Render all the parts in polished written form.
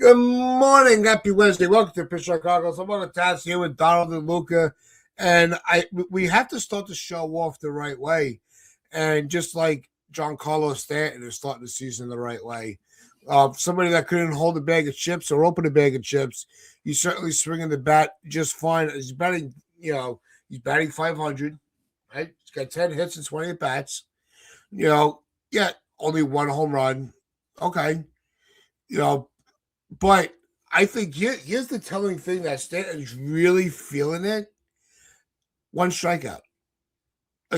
Good morning, happy Wednesday. Welcome to Pitch Chicago. I'm on the task here with Donald and Luca, and we have to start the show off the right way, and just like Giancarlo Stanton is starting the season the right way. Somebody that couldn't hold a bag of chips or open a bag of chips, he's certainly swinging the bat just fine. He's batting 500. Right, he's got 10 hits and 20 at bats. Yeah, only one home run. Okay, you know. But I think here's the telling thing that Stanton's really feeling it. One strikeout.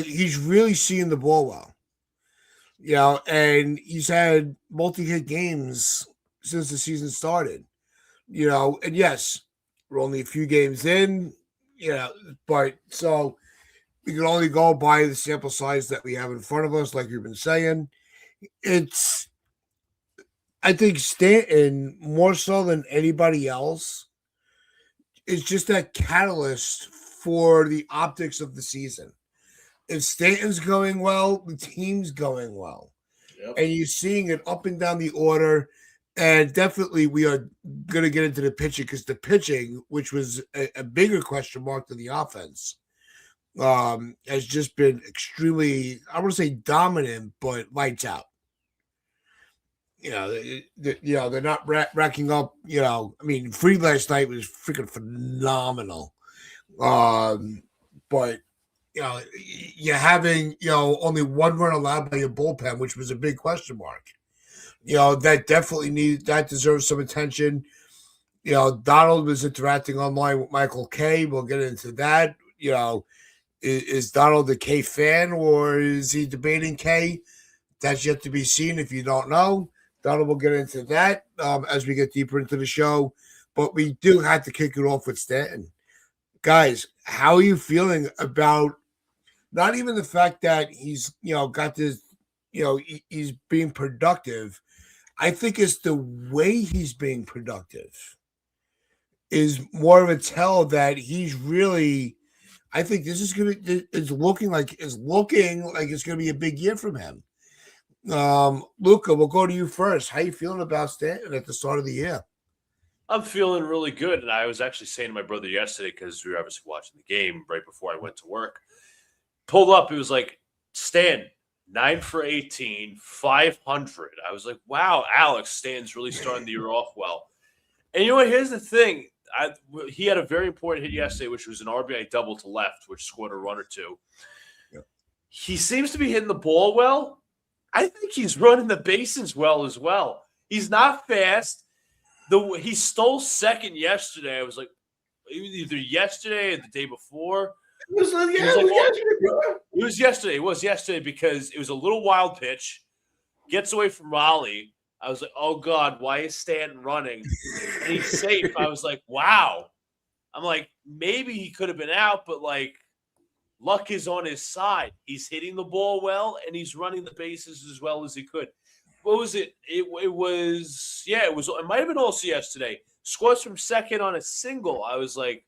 He's really seeing the ball well. And he's had multi-hit games since the season started. And yes, we're only a few games in, but so we can only go by the sample size that we have in front of us, like you've been saying. I think Stanton, more so than anybody else, is just that catalyst for the optics of the season. If Stanton's going well, the team's going well. Yep. And you're seeing it up and down the order. And definitely we are going to get into the pitching, because the pitching, which was a bigger question mark than the offense, has just been extremely, I want to say dominant, but lights out. They're not racking up. Freed last night was freaking phenomenal. But you're having only one run allowed by your bullpen, which was a big question mark. That deserves some attention. Donald was interacting online with Michael K. We'll get into that. Is Donald a K fan, or is he debating K? That's yet to be seen. If you don't know, Donald will get into that as we get deeper into the show. But we do have to kick it off with Stanton. Guys, how are you feeling about not even the fact that he's, got this, he's being productive? I think it's the way he's being productive is more of a tell that he's really, I think this is it's looking like it's going to be a big year from him. Luca, we'll go to you first. How you feeling about Stanton at the start of the year? I'm feeling really good. And I was actually saying to my brother yesterday, because we were obviously watching the game right before I went to work, pulled up, it was like, Stan, 9 for 18, 500. I was like, wow, Alex, Stan's really starting the year off well. And you know what? Here's the thing. He had a very important hit yesterday, which was an RBI double to left, which scored a run or two. Yeah. He seems to be hitting the ball well. I think he's running the bases well as well. He's not fast. He stole second yesterday. I was like, either yesterday or the day before. It was yesterday. It was yesterday because it was a little wild pitch. Gets away from Raleigh. I was like, oh, God, why is Stanton running? And he's safe. I was like, wow. I'm like, maybe he could have been out, but luck is on his side. He's hitting the ball well, and he's running the bases as well as he could. What was it? It might have been also yesterday. Scores from second on a single. I was like,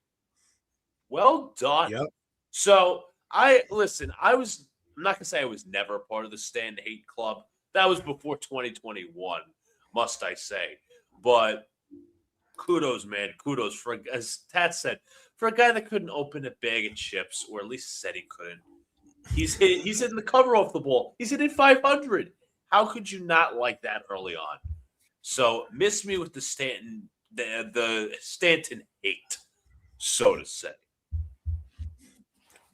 well done. Yep. So, I'm not going to say I was never a part of the Stan Hate Club. That was before 2021, must I say. But kudos, man. Kudos for, as Tat said, for a guy that couldn't open a bag of chips, or at least said he couldn't. He's hitting the cover off the ball. He's hitting 500. How could you not like that early on? So miss me with the Stanton, the Stanton hate, so to say.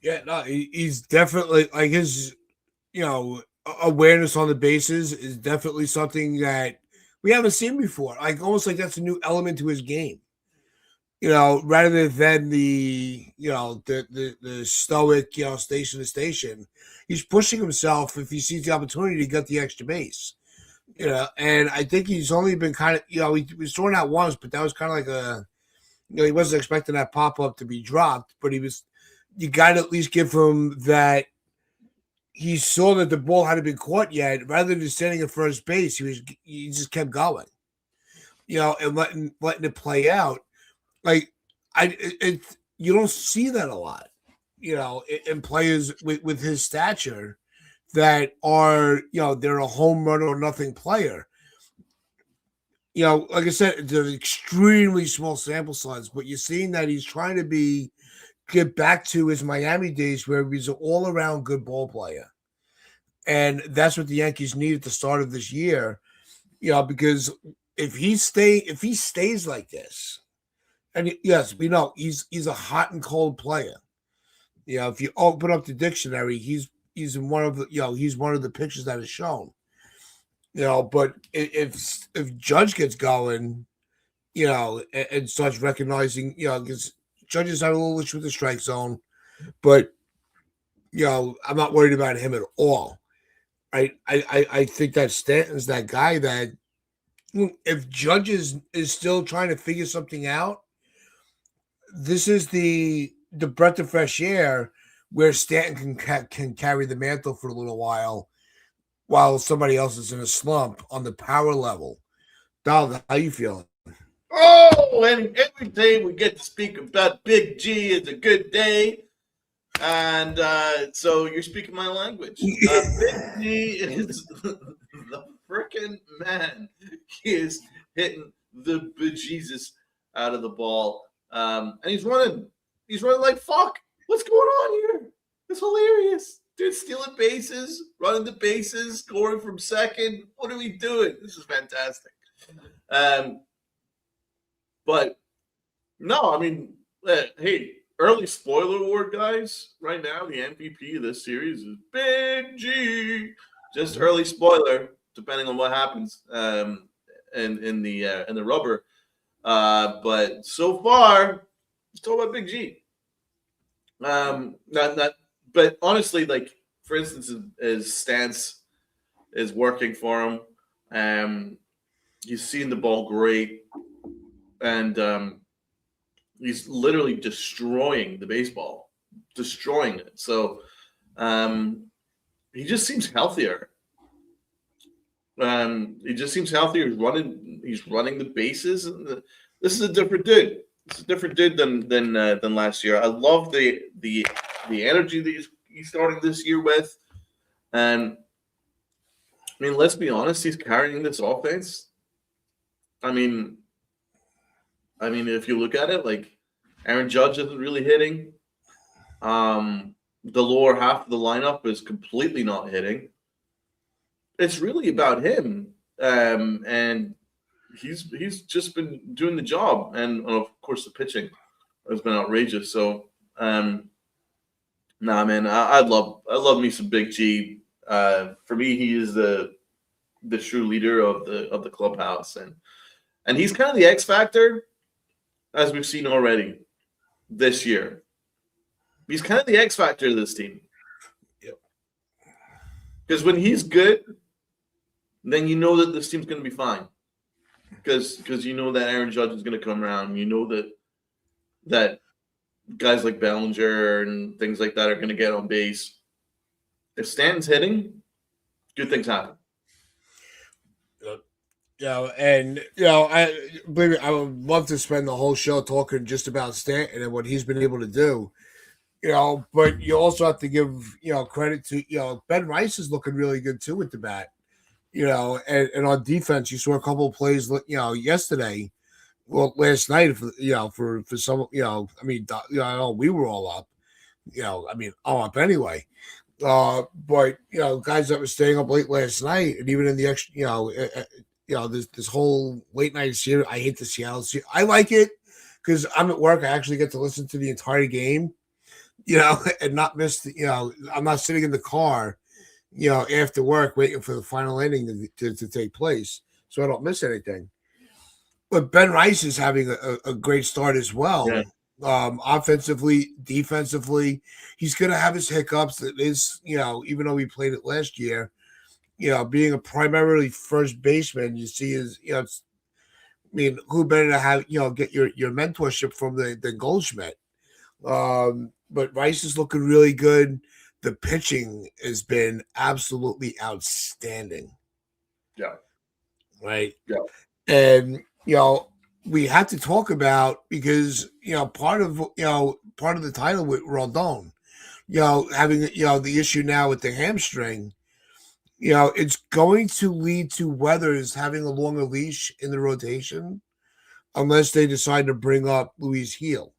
Yeah, no, he's definitely his, awareness on the bases is definitely something that we haven't seen before. Almost like that's a new element to his game. Rather than the stoic, station to station, he's pushing himself if he sees the opportunity to get the extra base. And I think he's only been kind of, he was thrown out once, but that was kind of like he wasn't expecting that pop up to be dropped, but you got to at least give him that. He saw that the ball hadn't been caught yet. Rather than standing at first base, he just kept going, and letting it play out. You don't see that a lot, in players with his stature that are, they're a home run or nothing player. like I said, it's an extremely small sample size, but you're seeing that he's trying to get back to his Miami days where he's an all around good ball player. And that's what the Yankees need at the start of this year, because if he stays like this, and yes, we know he's a hot and cold player. If you open up the dictionary, he's in one of the he's one of the pictures that is shown. But if Judge gets going, and starts recognizing, because Judge is not a little issue with the strike zone, but I'm not worried about him at all. I think that Stanton's that guy that if Judge is still trying to figure something out, this is the breath of fresh air where Stanton can carry the mantle for a little while somebody else is in a slump on the power level. Donald, how you feeling? Oh, and every day we get to speak about Big G is a good day. And so you're speaking my language. Big G is the freaking man. He is hitting the bejesus out of the ball. And he's running. He's running like fuck. What's going on here? It's hilarious. Dude, stealing bases, running the bases, scoring from second. What are we doing? This is fantastic. But no, I mean, hey, early spoiler award, guys. Right now, the MVP of this series is Big G. Just early spoiler, depending on what happens in the rubber. But so far, it's all about Big G. But honestly, like for instance, his stance is working for him. He's seeing the ball great, and he's literally destroying the baseball, destroying it. So he just seems healthier. He just seems healthier. He's running the bases. This is a different dude. It's a different dude than last year. I love the energy that he's starting this year with. And I mean, let's be honest, he's carrying this offense. I mean, if you look at it, like Aaron Judge isn't really hitting. The lower half of the lineup is completely not hitting. It's really about him, and he's just been doing the job, and of course the pitching has been outrageous. So, nah, man, I love me some Big G. For me, he is the true leader of the clubhouse, and he's kind of the X factor, as we've seen already this year. He's kind of the X factor of this team. Yep. Because when he's good, then you know that this team's going to be fine. Because you know that Aaron Judge is going to come around. You know that guys like Bellinger and things like that are going to get on base. If Stanton's hitting, good things happen. And I believe me, I would love to spend the whole show talking just about Stanton and what he's been able to do. But you also have to give credit to Ben Rice is looking really good too with the bat. And on defense, you saw a couple of plays yesterday, well last night for some I mean I know we were all up, all up anyway. But guys that were staying up late last night, and even in the extra this whole late night series, I hate the Seattle series. I like it because I'm at work. I actually get to listen to the entire game, and not miss I'm not sitting in the car, after work waiting for the final inning to take place, so I don't miss anything. But Ben Rice is having a great start as well. Yeah. Offensively, defensively, he's going to have his hiccups. That is, even though he played it last year, being a primarily first baseman, you see is, who better to have, get your mentorship from the Goldschmidt. But Rice is looking really good. The pitching has been absolutely outstanding. Yeah. Right. Yeah. And, we have to talk about, because, part of the title with Rodon, having, the issue now with the hamstring, it's going to lead to Weathers having a longer leash in the rotation unless they decide to bring up Luis Heel.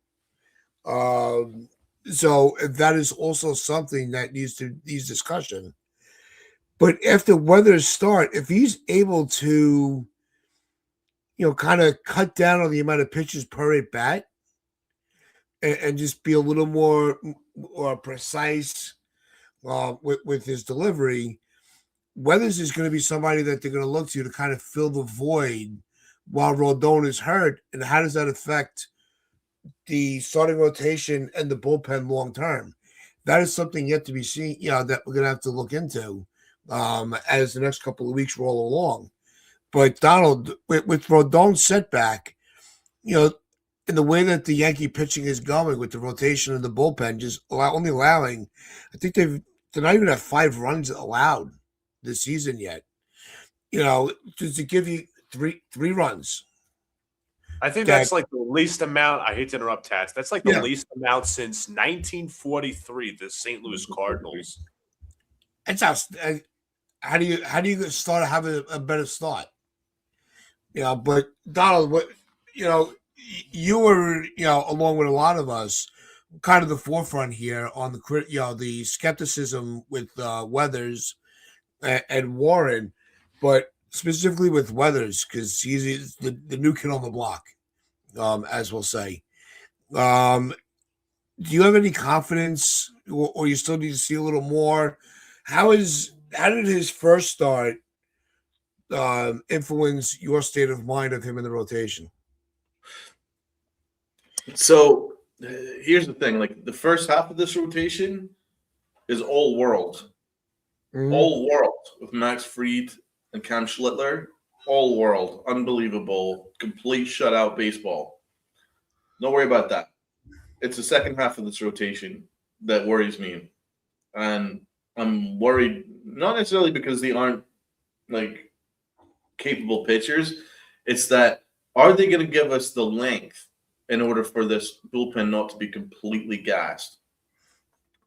So that is also something that needs discussion. But after Weathers start, if he's able to, kind of cut down on the amount of pitches per at bat and just be a little more precise with his delivery, Weathers is going to be somebody that they're going to look to kind of fill the void while Rodon is hurt. And how does that affect the starting rotation and the bullpen long term? That is something yet to be seen, that we're going to have to look into as the next couple of weeks roll along. But Donald, with Rodon's setback, in the way that the Yankee pitching is going with the rotation and the bullpen, just only allowing, I think they're not even at 5 runs allowed this season yet. Just to give you three runs. I think that's like the least amount. I hate to interrupt, Tats. That's like the least amount since 1943, the St. Louis Cardinals. It's how do you start to have a better start? But Donald, you were, along with a lot of us, kind of the forefront here on the skepticism with Weathers and Warren, but specifically with Weathers because he's the new kid on the block, as we'll say. Do you have any confidence, or you still need to see a little more? How did his first start influence your state of mind of him in the rotation? So here's the thing: like the first half of this rotation is all world, all world with Max Fried and Cam Schlittler, all world, unbelievable, complete shutout baseball. Don't worry about that. It's the second half of this rotation that worries me, and I'm worried not necessarily because they aren't like capable pitchers. It's that are they going to give us the length in order for this bullpen not to be completely gassed?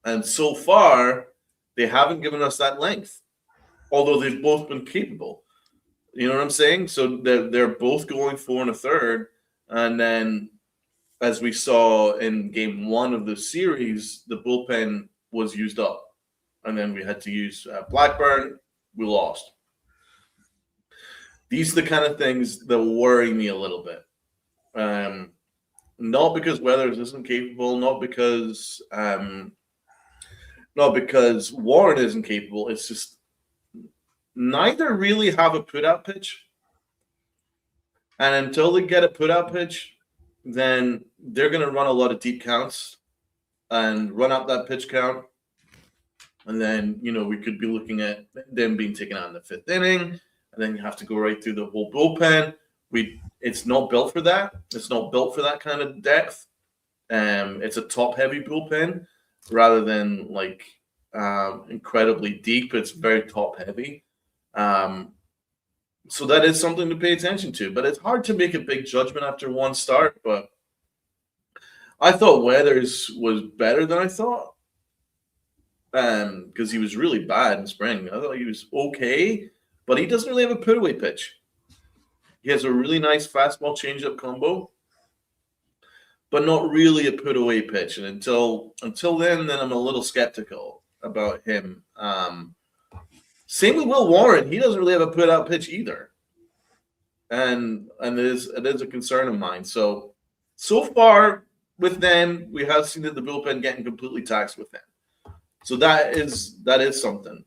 And so far, they haven't given us that length, although they've both been capable. You know what I'm saying? So they're both going 4 1/3, and then as we saw in game 1 of the series, the bullpen was used up, and then we had to use Blackburn. We lost. These are the kind of things that worry me a little bit. Not because Weathers isn't capable, not because Warren isn't capable. It's just neither really have a put-out pitch. And until they get a put-out pitch, then they're going to run a lot of deep counts and run up that pitch count. And then, we could be looking at them being taken out in the 5th inning. And then you have to go right through the whole bullpen. It's not built for that. It's not built for that kind of depth. It's a top-heavy bullpen rather than incredibly deep. It's very top-heavy. So that is something to pay attention to. But it's hard to make a big judgment after one start. But I thought Weathers was better than I thought because he was really bad in spring. I thought he was okay, but he doesn't really have a put-away pitch. He has a really nice fastball changeup combo, but not really a put-away pitch. And until then I'm a little skeptical about him. Same with Will Warren. He doesn't really have a put-out pitch either, and it is a concern of mine. So far with them, we have seen that the bullpen getting completely taxed with them. So that is something.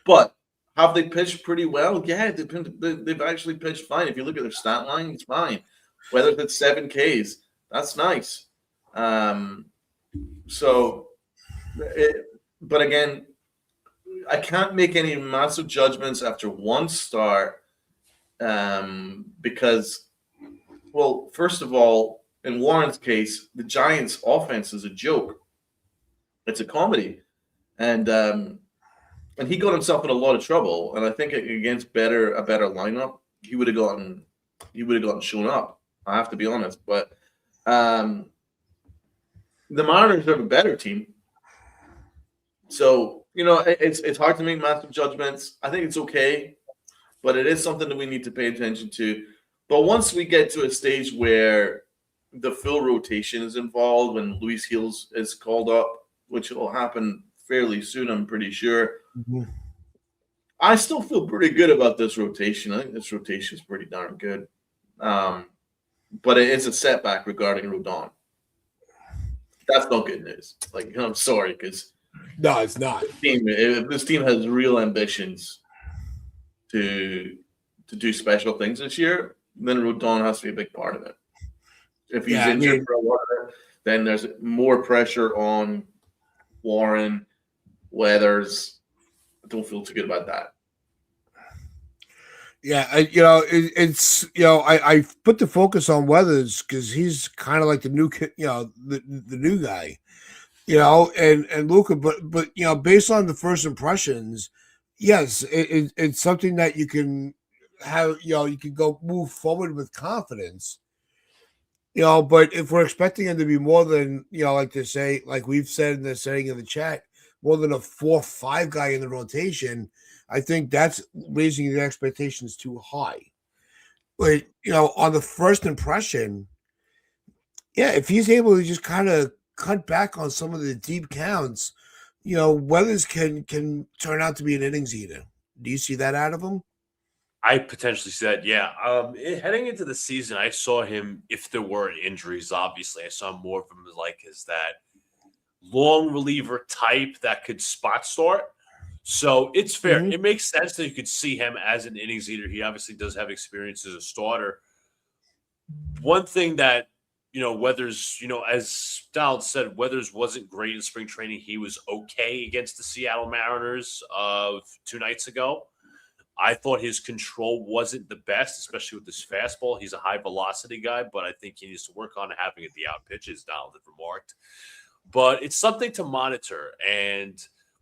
But have they pitched pretty well? Yeah, they've actually pitched fine. If you look at their stat line, it's fine. Whether it's 7 Ks, that's nice. But again, I can't make any massive judgments after one start because, well, first of all, in Warren's case, the Giants' offense is a joke. It's a comedy, and he got himself in a lot of trouble. And I think against a better lineup, he would have gotten shown up. I have to be honest, but the Mariners have a better team. So It's hard to make massive judgments. I think it's okay, but it is something that we need to pay attention to. But once we get to a stage where the full rotation is involved, when Luis Gil is called up, which will happen fairly soon, I'm pretty sure. Mm-hmm. I still feel pretty good about this rotation. I think this rotation is pretty darn good. But it is a setback regarding Rodon. That's no good news. I'm sorry, because No, it's not. if this team has real ambitions to do special things this year, then Rodon has to be a big part of it. If he's injured for a lot of it, then there's more pressure on Warren, Weathers. I don't feel too good about that. Yeah, I put the focus on Weathers because he's kind of like the new kid, the new guy, and Luka. But based on the first impressions, yes, it's something that you can have. You can go move forward with confidence. But if we're expecting him to be more than like to say, like we've said in the setting in the chat, more than a 4-5 guy in the rotation. I think that's raising the expectations too high. But, on the first impression, if he's able to just kind of cut back on some of the deep counts, Weathers can turn out to be an innings eater. Do you see that out of him? I potentially said, yeah. Heading into the season, I saw him, if there were injuries, obviously, I saw more of him as that long reliever type that could spot start. So it's fair. Mm-hmm. It makes sense that you could see him as an innings eater. He obviously does have experience as a starter. One thing that, Weathers, as Donald said, Weathers wasn't great in spring training. He was okay against the Seattle Mariners of 2 nights ago. I thought his control wasn't the best, especially with his fastball. He's a high velocity guy, but I think he needs to work on having the out pitches, Donald had remarked. But it's something to monitor. And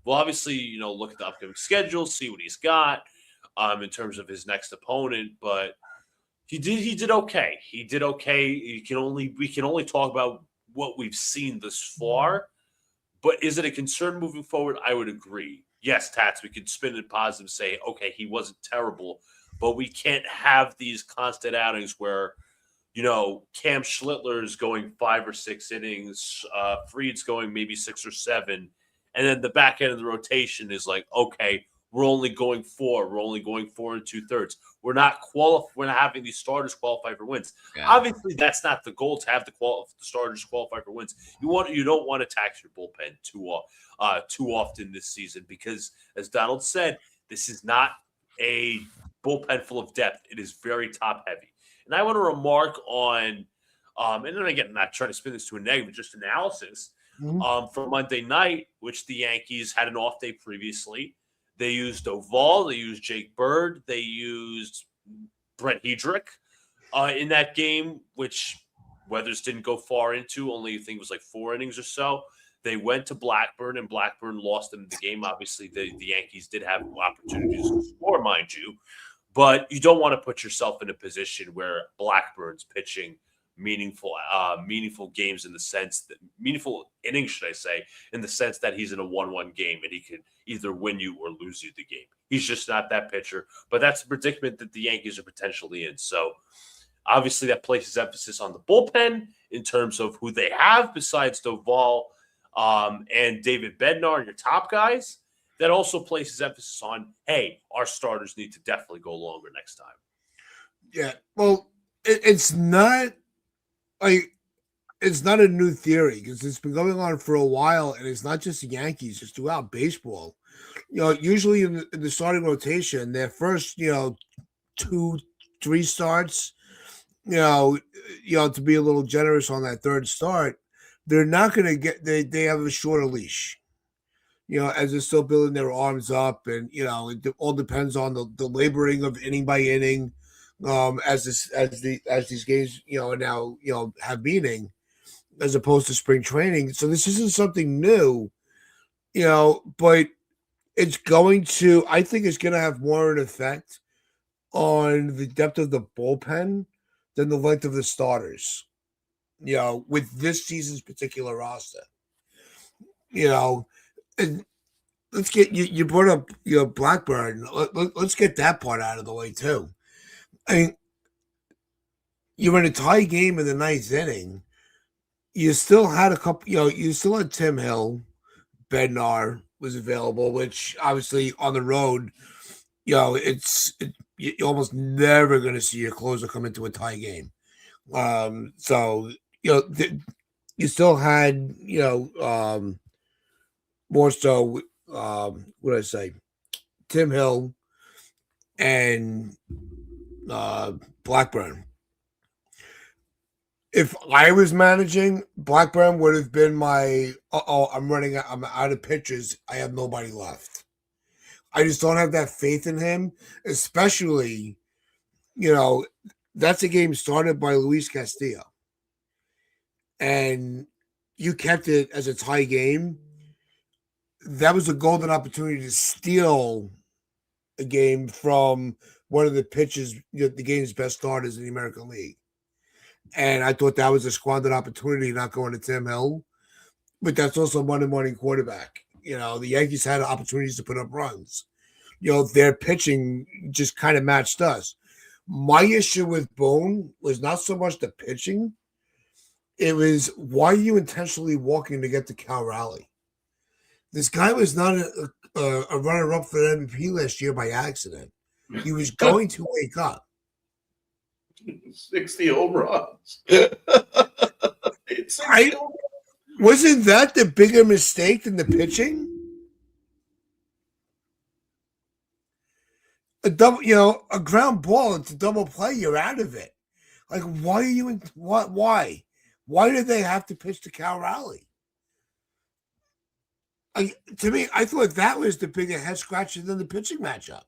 we'll obviously, look at the upcoming schedule, see what he's got in terms of his next opponent. But he did okay. He did okay. We can only talk about what we've seen this far. But is it a concern moving forward? I would agree. Yes, Tats, we could spin it positive and say, okay, he wasn't terrible, but we can't have these constant outings where, Cam Schlittler's going 5 or 6 innings, Fried's going maybe 6 or 7, and then the back end of the rotation is like, okay, we're only going 4. We're only going 4 2/3. We're not having these starters qualify for wins. Yeah. Obviously, that's not the goal, to have the starters qualify for wins. You don't want to tax your bullpen too often this season because, as Donald said, this is not a bullpen full of depth. It is very top heavy. And I want to remark on, and then again, I'm not trying to spin this to a negative, just analysis. For Monday night, which the Yankees had an off day previously. They used Oval. They used Jake Bird. They used Brent Hedrick in that game, which Weathers didn't go far into. Only, I think it was like 4 innings or so. They went to Blackburn, and Blackburn lost them the game. Obviously, the Yankees did have opportunities to score, mind you. But you don't want to put yourself in a position where Blackburn's pitching meaningful games in the sense that meaningful innings, should I say, in the sense that he's in a 1-1 game and he could either win you or lose you the game. He's just not that pitcher, but that's the predicament that the Yankees are potentially in. So obviously that places emphasis on the bullpen in terms of who they have besides Doval and David Bednar, your top guys. That also places emphasis on, hey, our starters need to definitely go longer next time. Yeah, well, it's not a new theory because it's been going on for a while, and it's not just the Yankees; it's throughout baseball. Usually in the starting rotation, their first 2-3 starts, to be a little generous on that third start, they're not going to get. They have a shorter leash. As they're still building their arms up, and it all depends on the laboring of inning by inning, as these games now have meaning, as opposed to spring training. So this isn't something new, but it's going to. I think it's going to have more an effect on the depth of the bullpen than the length of the starters. With this season's particular roster, and let's get you brought up Blackburn. Let's get that part out of the way too. I mean, you're in a tie game in the ninth inning. You still had a couple. You still had Tim Hill, Bednar was available, which obviously on the road, you're almost never going to see your closer come into a tie game. So you still had more so. What did I say? Tim Hill and Blackburn. If I was managing, Blackburn would have been my. I'm out of pitchers. I have nobody left. I just don't have that faith in him, especially. That's a game started by Luis Castillo, and you kept it as a tie game. That was a golden opportunity to steal a game from one of the pitchers, the game's best starters in the American League. And I thought that was a squandered opportunity not going to Tim Hill. But that's also a Monday morning quarterback. The Yankees had opportunities to put up runs. Their pitching just kind of matched us. My issue with Boone was not so much the pitching. It was, why are you intentionally walking to get to Cal Raleigh? This guy was not a runner-up for the MVP last year by accident. He was going to wake up. 60 home runs. Wasn't that the bigger mistake than the pitching? A ground ball, it's a double play, you're out of it. Like, why are you in what? Why? Why did they have to pitch to Cal Raleigh? To me, I thought that was the bigger head scratcher than the pitching matchup.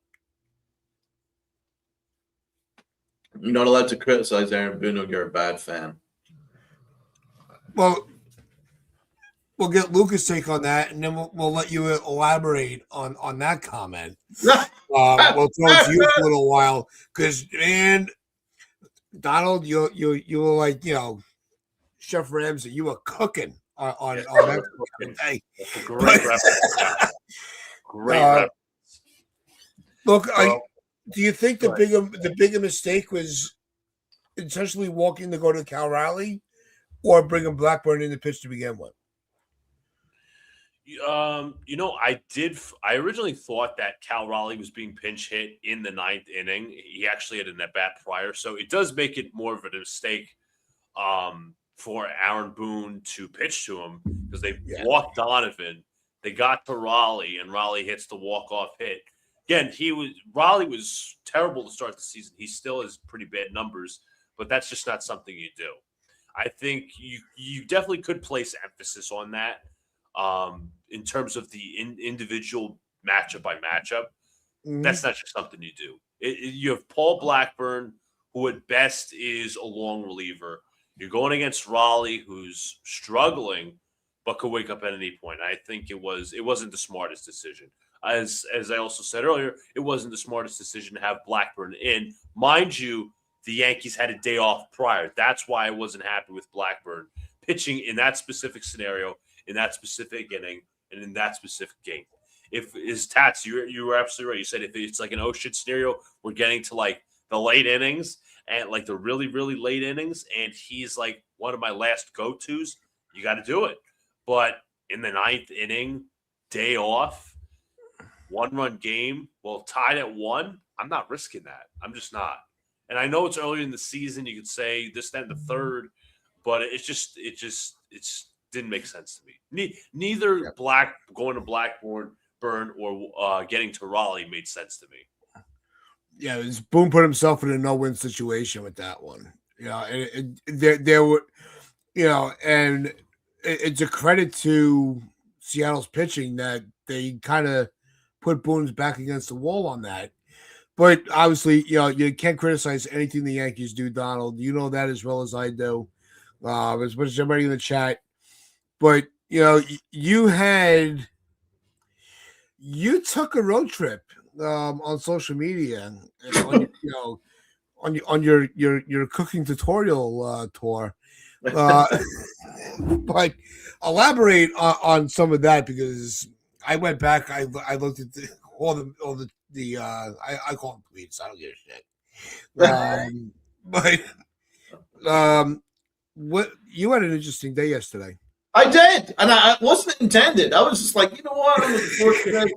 You're not allowed to criticize Aaron Boone if you're a bad fan. Well, we'll get Lucas' take on that, and then we'll let you elaborate on that comment. We'll throw it to you for a little while because, man, Donald, you were like, Chef Ramsay, you were cooking on that day. That's a great reference. Great reference. Look, do you think the bigger mistake was intentionally walking to go to Cal Raleigh, or bringing Blackburn in the pitch to begin with? I originally thought that Cal Raleigh was being pinch hit in the ninth inning. He actually had an at bat prior, so it does make it more of a mistake for Aaron Boone to pitch to him because they walked Donovan. They got to Raleigh, and Raleigh hits the walk-off hit. Again, Raleigh was terrible to start the season. He still has pretty bad numbers, but that's just not something you do. I think you definitely could place emphasis on that in terms of the individual matchup by matchup. Mm-hmm. That's not just something you do. You have Paul Blackburn, who at best is a long reliever. You're going against Raleigh, who's struggling, but could wake up at any point. I think it wasn't the smartest decision. As I also said earlier, it wasn't the smartest decision to have Blackburn in. Mind you, the Yankees had a day off prior. That's why I wasn't happy with Blackburn pitching in that specific scenario, in that specific inning, and in that specific game. If is Tats, you were absolutely right. You said if it's like an oh shit scenario, we're getting to like the late innings and like the really, really late innings, and he's like one of my last go-tos, you got to do it. But in the ninth inning, day off, one-run game, tied at 1, I'm not risking that. I'm just not. And I know it's early in the season. You could say this, that, and the third, but it just didn't make sense to me. Neither going to Blackburn or getting to Raleigh made sense to me. Yeah, Boone put himself in a no-win situation with that one. There were, and it's a credit to Seattle's pitching that they kind of put Boone's back against the wall on that. But obviously, you can't criticize anything the Yankees do, Donald. You know that as well as I do, as much as everybody in the chat. But, you took a road trip on social media, on your cooking tutorial tour. But elaborate on some of that because I went back. I looked at all the I call them tweets. I don't give a shit. But what you had an interesting day yesterday. I did, and I wasn't intended. I was just like, you know what? I'm looking forward to this.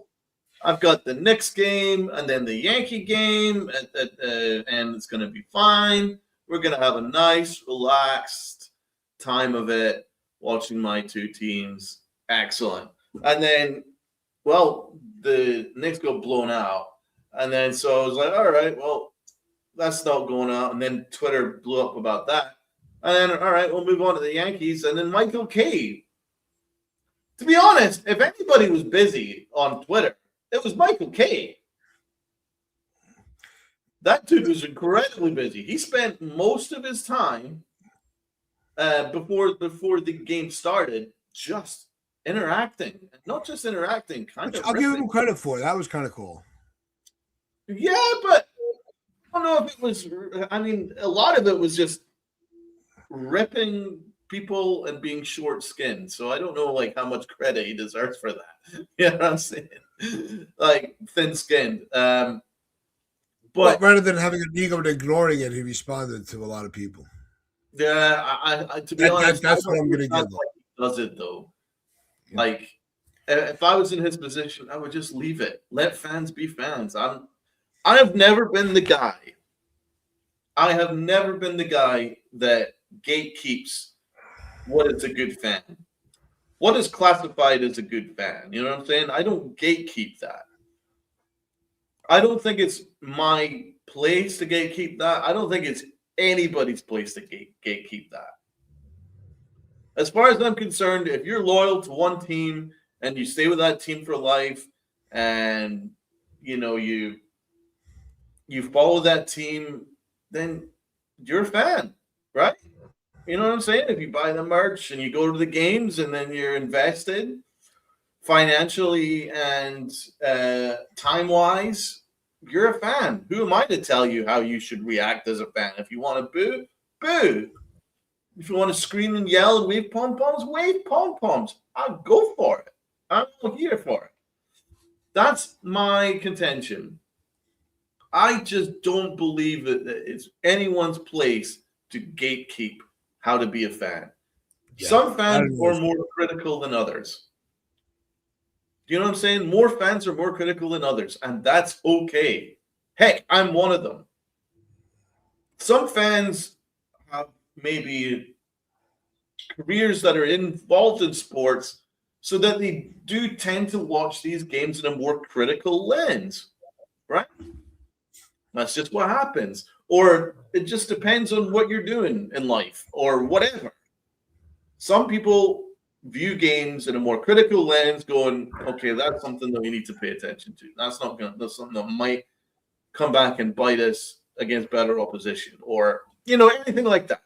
I've got the Knicks game and then the Yankee game, and it's going to be fine. We're going to have a nice, relaxed time of it, watching my two teams. Excellent. And then, well, the Knicks go blown out. And then so I was like, all right, well, that's not going out. And then Twitter blew up about that. And then, all right, we'll move on to the Yankees. And then Michael K. To be honest, if anybody was busy on Twitter, it was Michael K. That dude was incredibly busy. He spent most of his time before the game started just interacting. Not just interacting, kind of I'll give ripping. him credit for it. That was kind of cool. Yeah, but I don't know if it was. I mean, a lot of it was just ripping people and being short-skinned. So I don't know, like, how much credit he deserves for that. You know what I'm saying? Like, thin-skinned. But rather than having an ego and ignoring it, he responded to a lot of people. yeah, I to be honest, that's what I'm going to give him. like he does it though. Yeah. Like, if I was in his position, I would just leave it. Let fans be fans. I have never been the guy. I have never been the guy that gatekeeps what is a good fan. What is classified as a good fan? You know what I'm saying? I don't gatekeep that. I don't think it's my place to gatekeep that. I don't think it's anybody's place to gatekeep that. As far as I'm concerned, if you're loyal to one team and you stay with that team for life, and you know you follow that team, then you're a fan, right? You know what I'm saying? If you buy the merch and you go to the games and then you're invested financially and time-wise, you're a fan. Who am I to tell you how you should react as a fan? If you want to boo, boo. If you want to scream and yell and wave pom-poms, wave pom-poms. I'll go for it. I'm here for it. That's my contention. I just don't believe that it's anyone's place to gatekeep how to be a fan. Yeah, some fans are more critical than others. Do you know what I'm saying? More fans are more critical than others, and that's okay. Heck, I'm one of them. Some fans have maybe careers that are involved in sports so that they do tend to watch these games in a more critical lens, right? That's just what happens. Or it just depends on what you're doing in life or whatever. Some people view games in a more critical lens, going, okay, that's something that we need to pay attention to. That's something that might come back and bite us against better opposition, or anything like that.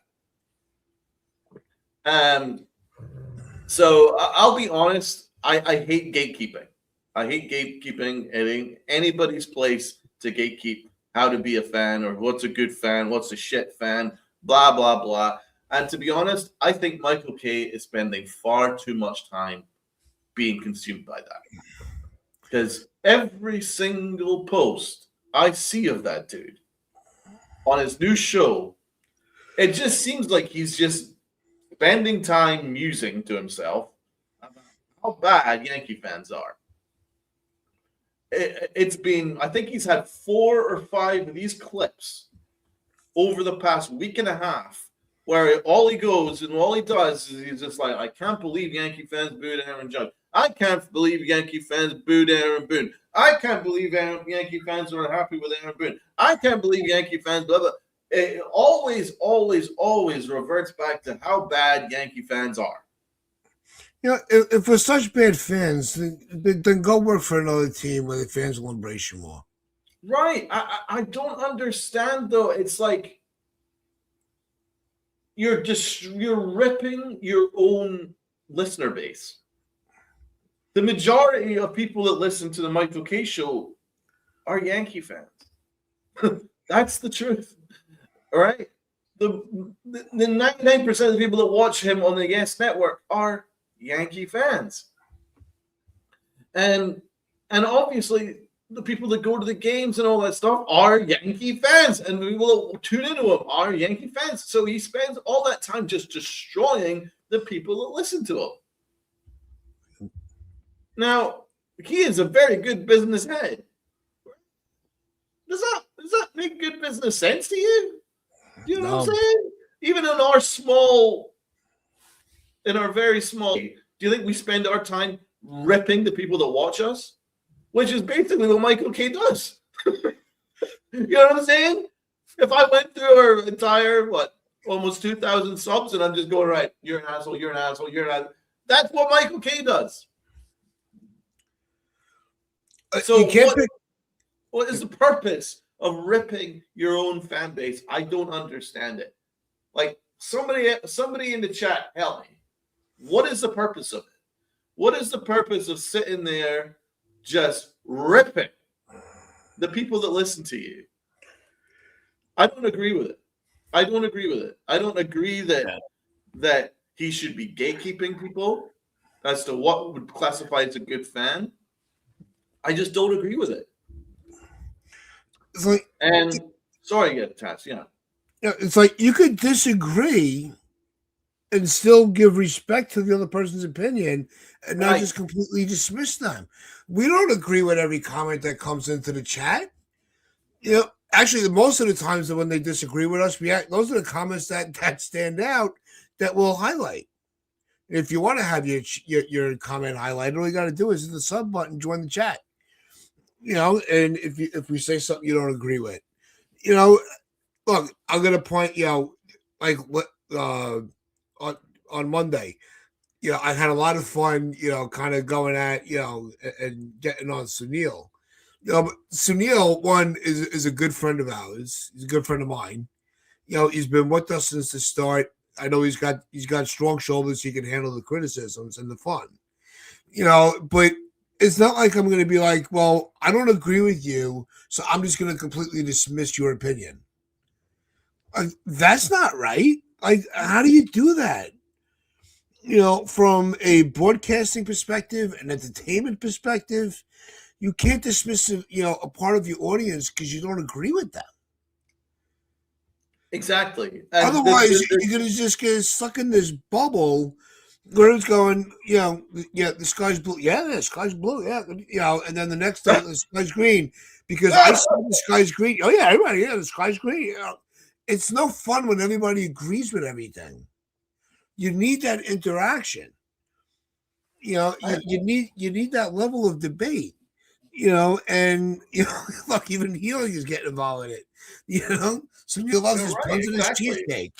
So I'll be honest, I hate gatekeeping. I hate gatekeeping. It ain't anybody's place to gatekeep how to be a fan, or what's a good fan, what's a shit fan, blah, blah, blah. And to be honest, I think Michael K is spending far too much time being consumed by that. Because every single post I see of that dude on his new show, it just seems like he's just spending time musing to himself about how bad Yankee fans are. It's been, I think he's had 4 or 5 of these clips over the past week and a half, where all he goes and all he does is he's just like, I can't believe Yankee fans booed Aaron Judge. I can't believe Yankee fans booed Aaron Boone. I can't believe Yankee fans are unhappy with Aaron Boone. I can't believe Yankee fans, blah, blah. It always reverts back to how bad Yankee fans are. If we're such bad fans, then go work for another team where the fans will embrace you more. Right. I don't understand, though. It's like you're ripping your own listener base. The majority of people that listen to the Michael K show are Yankee fans. That's the truth. All right. The 99% of the people that watch him on the Yes Network are Yankee fans. and obviously the people that go to the games and all that stuff are Yankee fans, and we will tune into them are Yankee fans. So he spends all that time just destroying the people that listen to him. Now, he is a very good business head. Does that make good business sense to you? Do you know what I'm saying? Even in our very small, do you think we spend our time ripping the people that watch us? Which is basically what Michael K does. You know what I'm saying? If I went through our entire, almost 2,000 subs, and I'm just going, right, you're an asshole, you're an asshole, you're an asshole. That's what Michael K does. So what is the purpose of ripping your own fan base? I don't understand it. Like, somebody in the chat, help me. What is the purpose of it? What is the purpose of sitting there just ripping the people that listen to you? I don't agree with it. I don't agree that he should be gatekeeping people as to what would classify as a good fan. I just don't agree with it. It's like, sorry, Taz, yeah. It's like you could disagree and still give respect to the other person's opinion and not just completely dismiss them. We don't agree with every comment that comes into the chat. Actually, most of the times that when they disagree with us, those are the comments that stand out that we'll highlight. And if you want to have your comment highlighted, all you got to do is hit the sub button, join the chat. And if we say something you don't agree with, look, I'm gonna point, like what on Monday, I had a lot of fun, kind of going at, and getting on Sunil. But Sunil, one, is a good friend of ours. He's a good friend of mine. He's been with us since the start. I know he's got strong shoulders. He can handle the criticisms and the fun. But it's not like I'm going to be like, well, I don't agree with you, so I'm just going to completely dismiss your opinion. That's not right. Like, how do you do that? From a broadcasting perspective, an entertainment perspective, you can't dismiss a part of your audience because you don't agree with them. Exactly. And otherwise, you're going to just get stuck in this bubble where it's going, the sky's blue. Yeah, the sky's blue. Yeah, and then the next day the sky's green because I said the sky's green. Oh yeah, everybody, the sky's green. It's no fun when everybody agrees with everything. You need that interaction. You need that level of debate. And look, even Healy is getting involved in it. Somebody loves his puns and his cheesecake.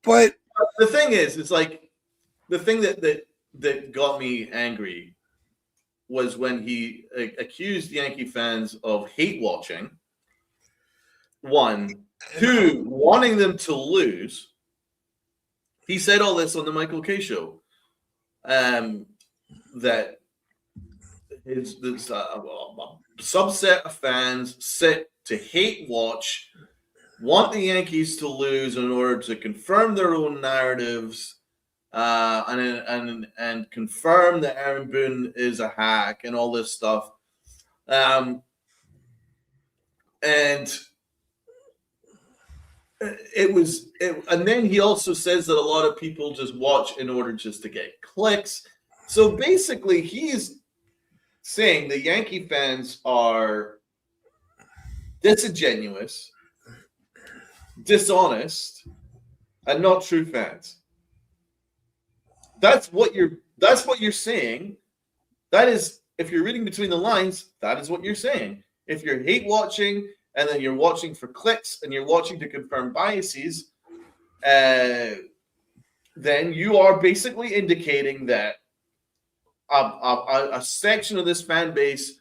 But the thing is, it's like the thing that got me angry was when he accused Yankee fans of hate watching. One, two, wanting them to lose. He said all this on the Michael K show. That his subset of fans sit to hate watch, want the Yankees to lose in order to confirm their own narratives, and confirm that Aaron Boone is a hack and all this stuff. And then he also says that a lot of people just watch in order just to get clicks. So basically, he's saying the Yankee fans are disingenuous, dishonest, and not true fans. That's what you're saying. That is, if you're reading between the lines, that is what you're saying. If you're hate watching and then you're watching for clicks and you're watching to confirm biases, then you are basically indicating that a section of this fan base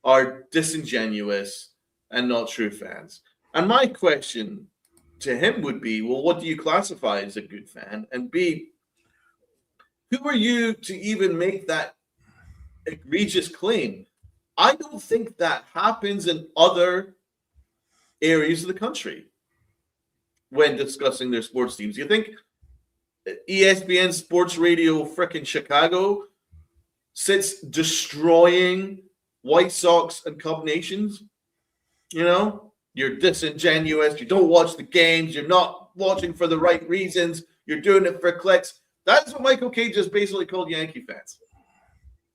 are disingenuous and not true fans. And my question to him would be, well, what do you classify as a good fan? And B, who are you to even make that egregious claim? I don't think that happens in other areas of the country when discussing their sports teams. You think ESPN Sports Radio frickin' Chicago sits destroying White Sox and Cub nations. You're disingenuous. You don't watch the games. You're not watching for the right reasons. You're doing it for clicks. That's what Michael Kay just basically called Yankee fans.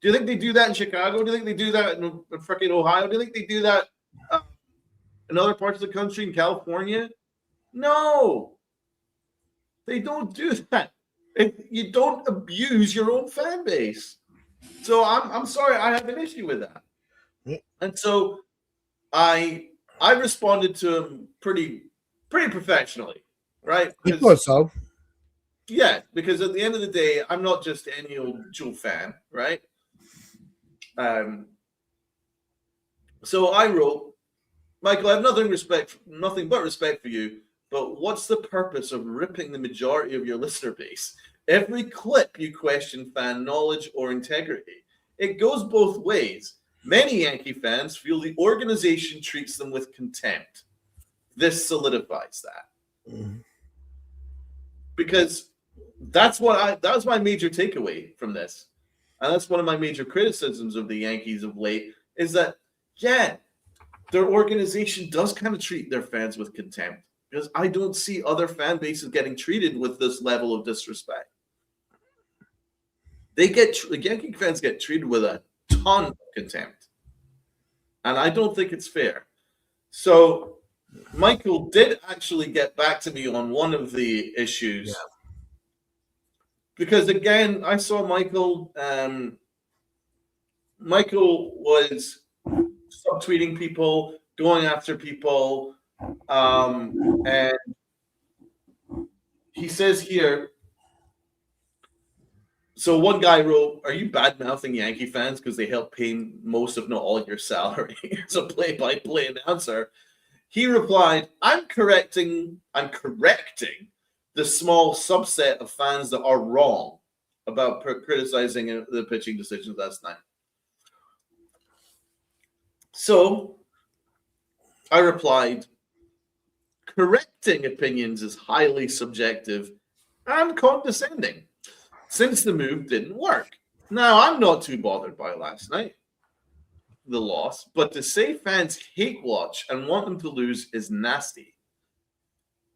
Do you think they do that in Chicago? Do you think they do that in freaking Ohio? Do you think they do that in other parts of the country, in California? No. They don't do that. You don't abuse your own fan base. So I'm sorry, I have an issue with that. And so I responded to him pretty professionally, right? I thought so. Yeah, because at the end of the day, I'm not just any old Joe fan, right? So I wrote, Michael, I have nothing but respect for you, but what's the purpose of ripping the majority of your listener base? Every clip you question fan knowledge or integrity. It goes both ways. Many Yankee fans feel the organization treats them with contempt. This solidifies that. Mm-hmm. Because that was my major takeaway from this. And that's one of my major criticisms of the Yankees of late is that, yeah, their organization does kind of treat their fans with contempt, because I don't see other fan bases getting treated with this level of disrespect. The Yankee fans get treated with a ton of contempt. And I don't think it's fair. So Michael did actually get back to me on one of the issues. Yeah. Because, again, I saw Michael. Michael was subtweeting people, going after people. And he says here, so one guy wrote, "Are you bad-mouthing Yankee fans because they help pay most, if not all, your salary as a play-by-play announcer?" He replied, I'm correcting the small subset of fans that are wrong about criticizing the pitching decisions last night. So I replied, correcting opinions is highly subjective and condescending, since the move didn't work. Now, I'm not too bothered by last night, the loss, but to say fans hate watch and want them to lose is nasty.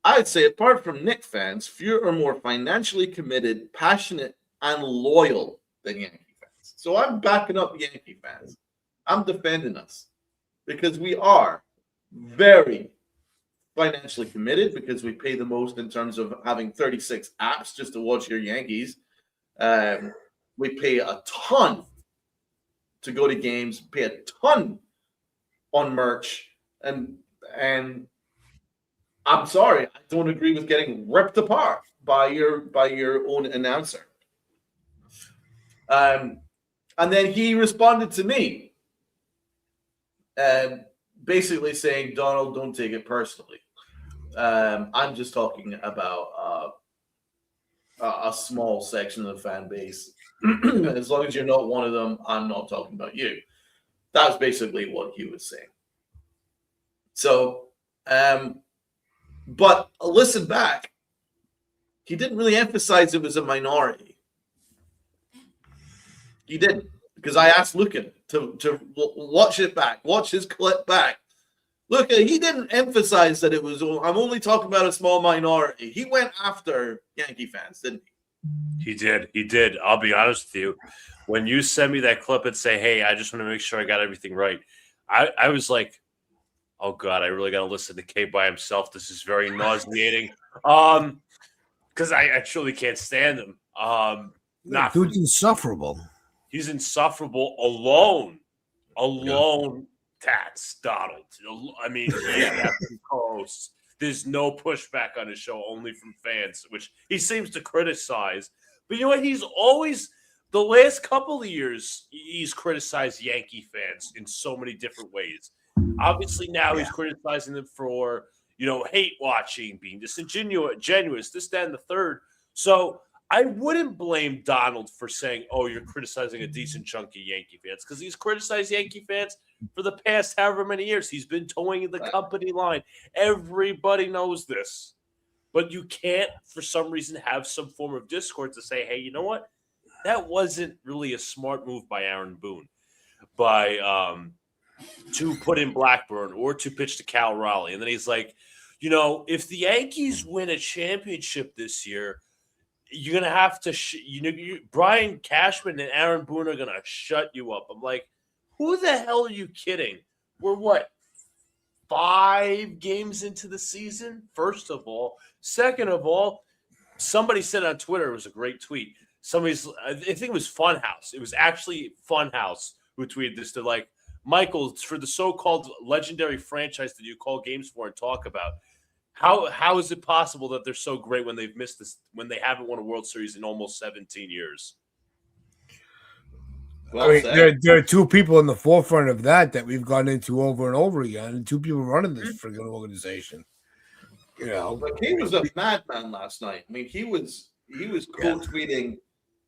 I'd say, apart from Knicks fans, few are more financially committed, passionate, and loyal than Yankee fans. So I'm backing up Yankee fans. I'm defending us because we are very financially committed, because we pay the most in terms of having 36 apps just to watch your Yankees. We pay a ton to go to games, pay a ton on merch, and I'm sorry, I don't agree with getting ripped apart by your own announcer. And then he responded to me, basically saying, Donald, don't take it personally. I'm just talking about a small section of the fan base. As long as you're not one of them, I'm not talking about you. That was basically what he was saying. So, but listen back. He didn't really emphasize it was a minority. He didn't, because I asked Luca to watch it back, watch his clip back. Luca, he didn't emphasize that it was, I'm only talking about a small minority. He went after Yankee fans, didn't he? He did. I'll be honest with you. When you send me that clip and say, hey, I just want to make sure I got everything right, I was like, oh, God, I really got to listen to Kay by himself. This is very nauseating. Because I truly can't stand him. Dude's insufferable. He's insufferable alone. Tats, Donald. I mean, yeah, close. There's no pushback on his show, only from fans, which he seems to criticize. But you know what? He's always, the last couple of years, he's criticized Yankee fans in so many different ways. Obviously, now he's criticizing them for, hate watching, being disingenuous, this, that, and the third. So I wouldn't blame Donald for saying, oh, you're criticizing a decent chunk of Yankee fans, because he's criticized Yankee fans for the past however many years. He's been towing the company line. Everybody knows this. But you can't, for some reason, have some form of discord to say, hey, you know what? that wasn't really a smart move by Aaron Boone to put in Blackburn or to pitch to Cal Raleigh. And then he's like, if the Yankees win a championship this year, you're going to have to Brian Cashman and Aaron Boone are going to shut you up. I'm like, who the hell are you kidding? We're what? 5 games into the season, first of all. Second of all, somebody said on Twitter, it was a great tweet. I think it was Funhouse. It was actually Funhouse who tweeted this. They're like, Michael, it's for the so-called legendary franchise that you call games for and talk about. How is it possible that they're so great when they've missed this, when they haven't won a World Series in almost 17 years? Well, I mean, there are 2 people in the forefront of that we've gone into over and over again, and 2 people running this friggin' organization. But he was a madman last night. I mean, he was quote tweeting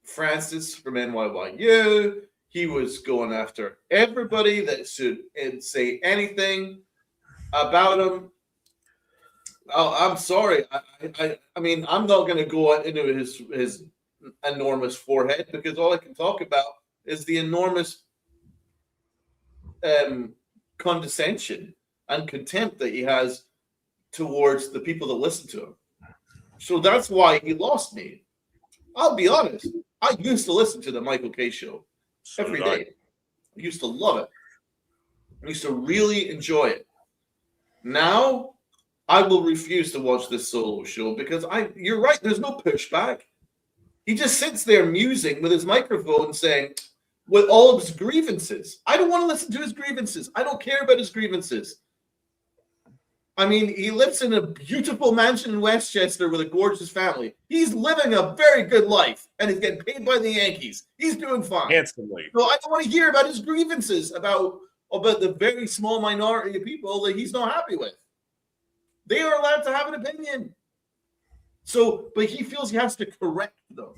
Francis from NYYU. He was going after everybody that should say anything about him. Oh, I'm sorry. I mean, I'm not going to go into his enormous forehead because all I can talk about is the enormous condescension and contempt that he has towards the people that listen to him. So that's why he lost me. I'll be honest. I used to listen to the Michael K show every day. I used to love it. I used to really enjoy it. Now, I will refuse to watch this solo show because you're right, there's no pushback. He just sits there musing with his microphone saying, with all of his grievances. I don't want to listen to his grievances. I don't care about his grievances. I mean, he lives in a beautiful mansion in Westchester with a gorgeous family. He's living a very good life, and he's getting paid by the Yankees. He's doing fine. Handsomely. So I don't want to hear about his grievances about the very small minority of people that he's not happy with. They are allowed to have an opinion. So, but he feels he has to correct them.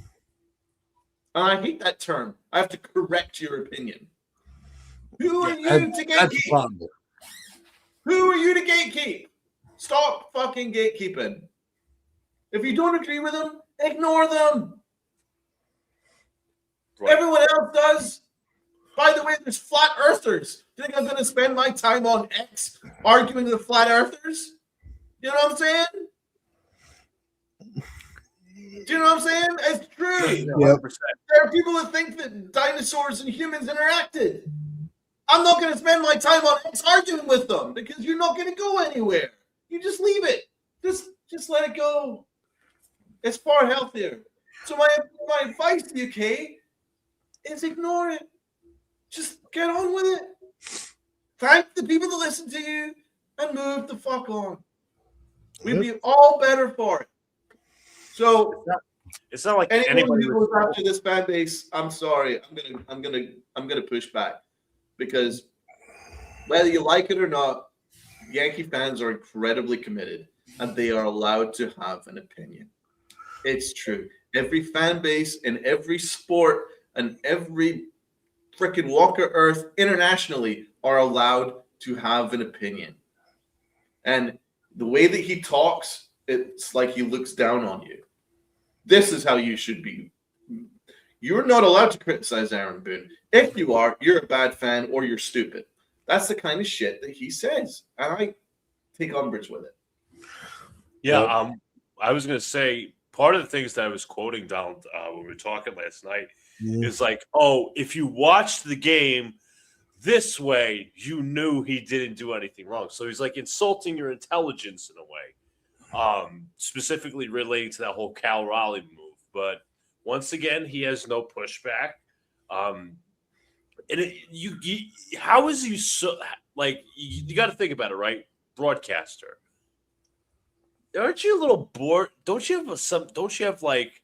And I hate that term. I have to correct your opinion. Who are you to gatekeep? Who are you to gatekeep? Stop fucking gatekeeping. If you don't agree with them, ignore them. Right. Everyone else does. By the way, there's flat earthers. Do you think I'm going to spend my time on X arguing with flat earthers? You know what I'm saying? Do you know what I'm saying? It's true. Yep. There are people that think that dinosaurs and humans interacted. I'm not going to spend my time on X arguing with them because you're not going to go anywhere. You just leave it. Just let it go. It's far healthier. So my advice to you, Kay, is ignore it. Just get on with it. Thank the people that listen to you and move the fuck on. We'd be all better for it. So it's not like anyone who goes after this fan base, I'm sorry. I'm gonna push back because whether you like it or not, Yankee fans are incredibly committed and they are allowed to have an opinion. It's true. Every fan base in every sport and every freaking walk of earth internationally are allowed to have an opinion. And the way that he talks, it's like he looks down on you. This is how you should be. You're not allowed to criticize Aaron Boone. If you are, you're a bad fan or you're stupid. That's the kind of shit that he says. And I take umbrage with it. Yeah, I was going to say, part of the things that I was quoting down when we were talking last night is like, oh, if you watched the game this way, you knew he didn't do anything wrong. So he's like insulting your intelligence in a way, specifically relating to that whole Cal Raleigh move. But once again, he has no pushback. And how is he so like? You got to think about it, right? Broadcaster, aren't you a little bored? Don't you have like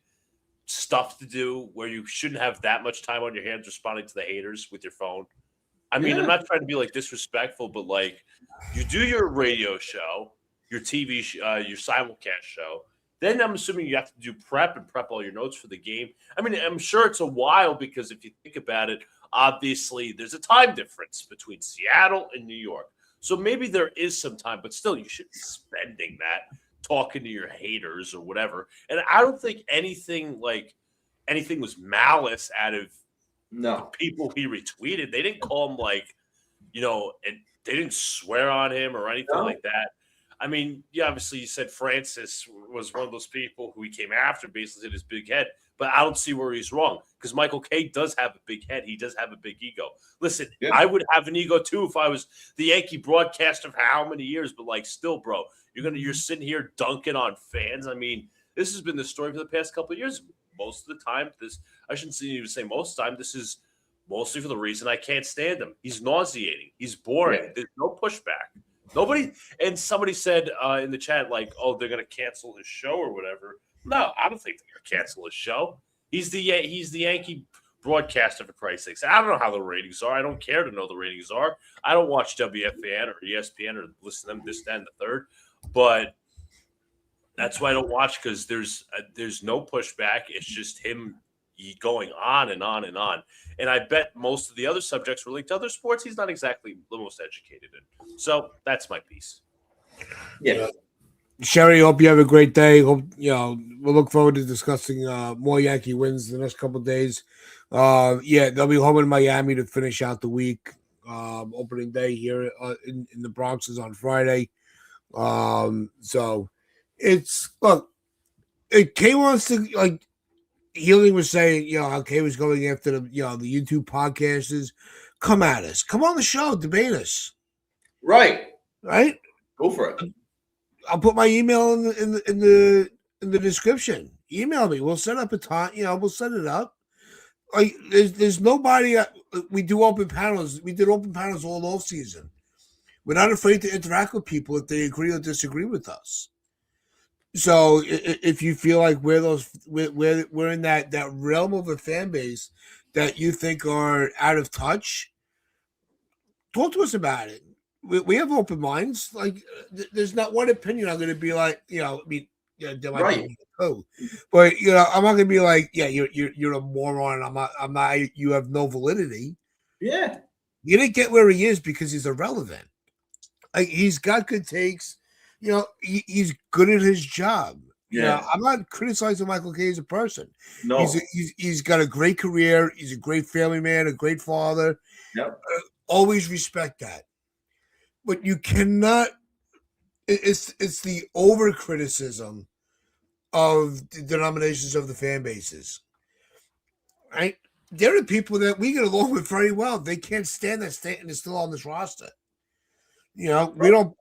stuff to do where you shouldn't have that much time on your hands responding to the haters with your phone? I mean, I'm not trying to be like disrespectful, but like you do your radio show, your TV, your simulcast show. Then I'm assuming you have to do prep all your notes for the game. I mean, I'm sure it's a while because if you think about it, obviously there's a time difference between Seattle and New York. So maybe there is some time, but still you should be spending that talking to your haters or whatever. And I don't think anything like anything was malice out of No. people he retweeted. They didn't call him and they didn't swear on him or anything like that. I mean, yeah, obviously you said Francis was one of those people who he came after basically his big head, but I don't see where he's wrong because Michael Kay does have a big head. He does have a big ego. Listen, I would have an ego too if I was the Yankee broadcaster for how many years, but still, bro, you're sitting here dunking on fans. I mean, this has been the story for the past couple of years. Most of the time, I shouldn't even say most of the time, this is mostly for the reason I can't stand him. He's nauseating. He's boring. Yeah. There's no pushback. Nobody. And somebody said in the chat, oh, they're going to cancel his show or whatever. No, I don't think they're going to cancel his show. He's the Yankee broadcaster, for Christ's sakes. I don't know how the ratings are. I don't care to know the ratings are. I don't watch WFAN or ESPN or listen to them this, that, and the third. But that's why I don't watch because there's no pushback. It's just him going on and on and on. And I bet most of the other subjects relate to other sports he's not exactly the most educated in. So that's my piece. Yeah. Sherry, hope you have a great day. Hope we'll look forward to discussing more Yankee wins the next couple of days. They'll be home in Miami to finish out the week. Opening day here in the Bronx is on Friday. So it's Kay wants to Healing was saying, how Kay was going after the YouTube podcasters. Come at us. Come on the show. Debate us. Right. Go for it. I'll put my email in the description. Email me. We'll set up a time. We'll set it up. There's nobody. We do open panels. We did open panels all off season. We're not afraid to interact with people if they agree or disagree with us. So if you feel like we're in that realm of a fan base that you think are out of touch, talk to us about it. We have open minds. There's not one opinion I'm going to be there might be two, but I'm not going to be you're a moron. I'm not. You have no validity. Yeah, you didn't get where he is because he's irrelevant. He's got good takes. He's good at his job. Yeah, I'm not criticizing Michael Kay as a person. No, he's got a great career. He's a great family man, a great father. Yep. Always respect that. But you cannot. It's the over criticism of the denominations of the fan bases. Right? There are people that we get along with very well. They can't stand that Stanton is still on this roster. We don't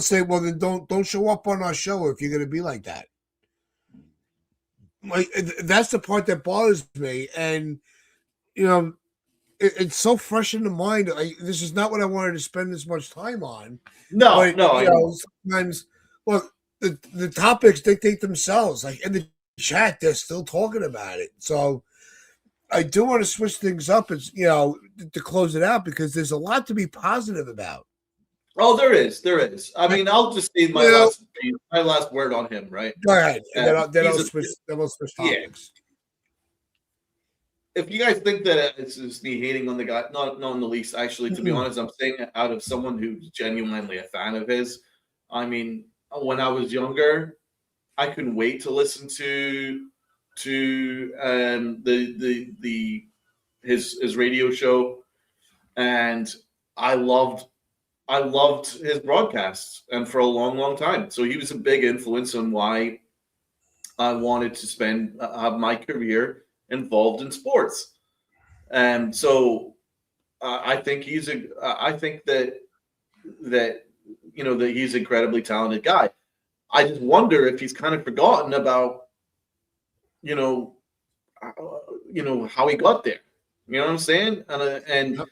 say, well, then don't show up on our show if you're going to be like that. That's the part that bothers me, and it's so fresh in the mind. This is not what I wanted to spend this much time on. Sometimes, the topics dictate themselves. In the chat, they're still talking about it. So I do want to switch things up, to close it out because there's a lot to be positive about. Oh, there is. I mean, I'll just say my last word on him, right? Go ahead. Then I'll switch topics. Yeah. If you guys think that it's just me hating on the guy, not in the least. Actually, to be honest, I'm saying it out of someone who's genuinely a fan of his. I mean, when I was younger, I couldn't wait to listen to his radio show, and I loved his broadcasts, and for a long, long time. So he was a big influence on why I wanted to have my career involved in sports. And so I think that he's an incredibly talented guy. I just wonder if he's kind of forgotten about, how he got there. You know what I'm saying? And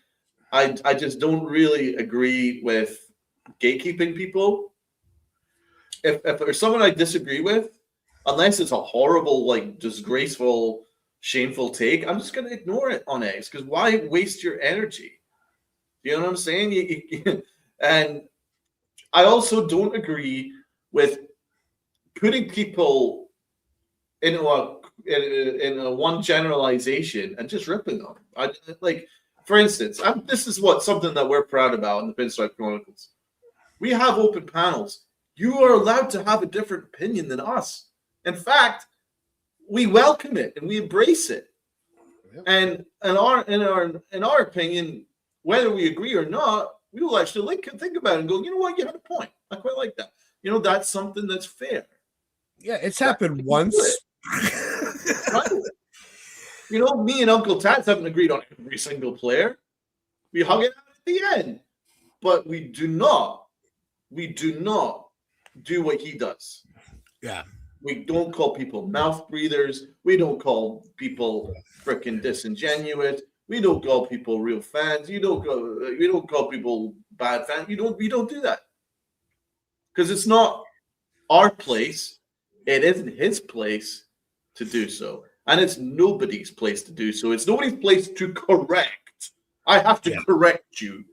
I just don't really agree with gatekeeping people. If there's someone I disagree with, unless it's a horrible, disgraceful, shameful take, I'm just going to ignore it on X, because why waste your energy? You know what I'm saying? And I also don't agree with putting people in a one generalization and just ripping them. For instance, this is something that we're proud about in the Pinstripe Chronicles. We have open panels. You are allowed to have a different opinion than us. In fact, we welcome it and we embrace it. Yep. And in our opinion, whether we agree or not, we will actually think about it and go, you know what, you have a point. I quite like that. You know, that's something that's fair. Yeah, it's happened once. You know, me and Uncle Tats haven't agreed on every single player. We hug it out at the end. But we do not do what he does. Yeah. We don't call people mouth breathers. We don't call people freaking disingenuous. We don't call people real fans. We don't call people bad fans. We don't do that. Because it's not our place. It isn't his place to do so. And it's nobody's place to do so. It's nobody's place to correct. I have to correct you.